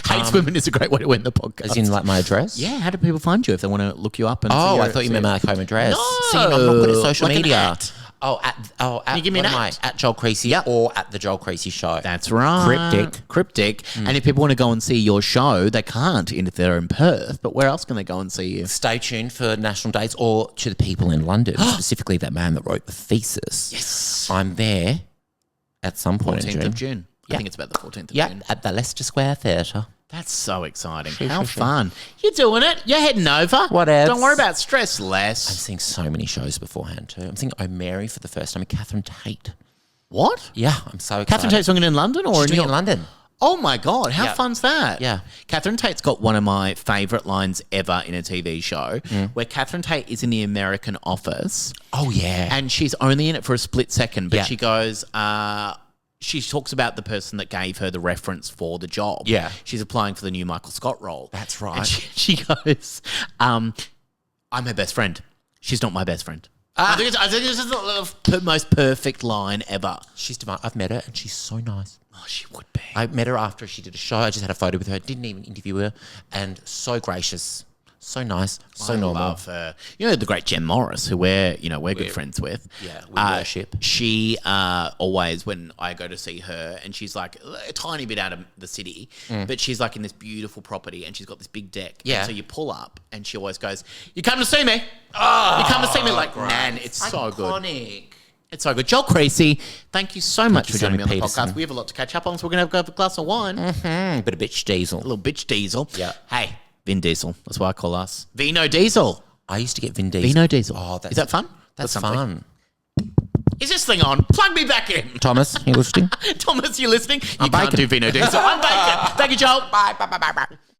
Hates women is a great way to end the podcast. As in, like, my address? yeah. How do people find you if they want to look you up? And Oh, see I your- thought you see meant your- my home address. No, See, I'm not good at social like an media. at. At you give me what an am I? at? At Joel Creasey or at the Joel Creasey Show. That's right. Cryptic. And if people want to go and see your show, they can't if they're in Perth. But where else can they go and see you? Stay tuned for national dates or to the people in London, specifically that man that wrote the thesis. Yes. I'm there at some point 14th in June. of June. I Yeah. think it's about the 14th of Yeah, June. at the Leicester Square Theatre. That's so exciting. Sure, How sure, sure. fun. You're doing it. You're heading over. Whatevs. Don't worry about stress I'm less. seeing so many shows beforehand too. I'm seeing O'Mary for the first time and Catherine Tate. What? Yeah, I'm so excited. Catherine Tate's doing it in London or She's in doing New it in London. Oh my God, how Yeah. fun's that? Yeah. Catherine Tate's got one of my favourite lines ever in a TV show where Catherine Tate is in the American office Oh yeah. and she's only in it for a split second, but Yeah. she goes, she talks about the person that gave her the reference for the job. Yeah. She's applying for the new Michael Scott role. That's right. And she goes, I'm her best friend. She's not my best friend. I think it's just the most perfect line ever. She's divine. I've met her and she's so nice. Oh, she would be. I met her after she did a show. I just had a photo with her. Didn't even interview her. And so gracious. So nice. So I normal. love her. You know the great Jem Morris, who we're good friends with. Yeah, we worship. She always, when I go to see her, and she's like a tiny bit out of the city, but she's like in this beautiful property, and she's got this big deck. Yeah. And so you pull up, and she always goes, "You come to see me? Oh, you come to see me?" Like, man, it's so good. Iconic. It's so good. Joel Creasey, thank you so much you, for joining me on Sammy the Peterson. podcast. We have a lot to catch up on, so we're going to have a glass of wine. Bit of bitch diesel. A little bitch diesel. Yeah. Hey, Vin Diesel. That's why I call us Vino Diesel. I used to get Vin Diesel. Vino Diesel. Oh, Is that fun? That's something. fun. Is this thing on? Plug me back in. Thomas, you listening? Thomas, you listening? You I'm can't bacon. do Vino Diesel. I'm bacon. Thank you, Joel. Bye.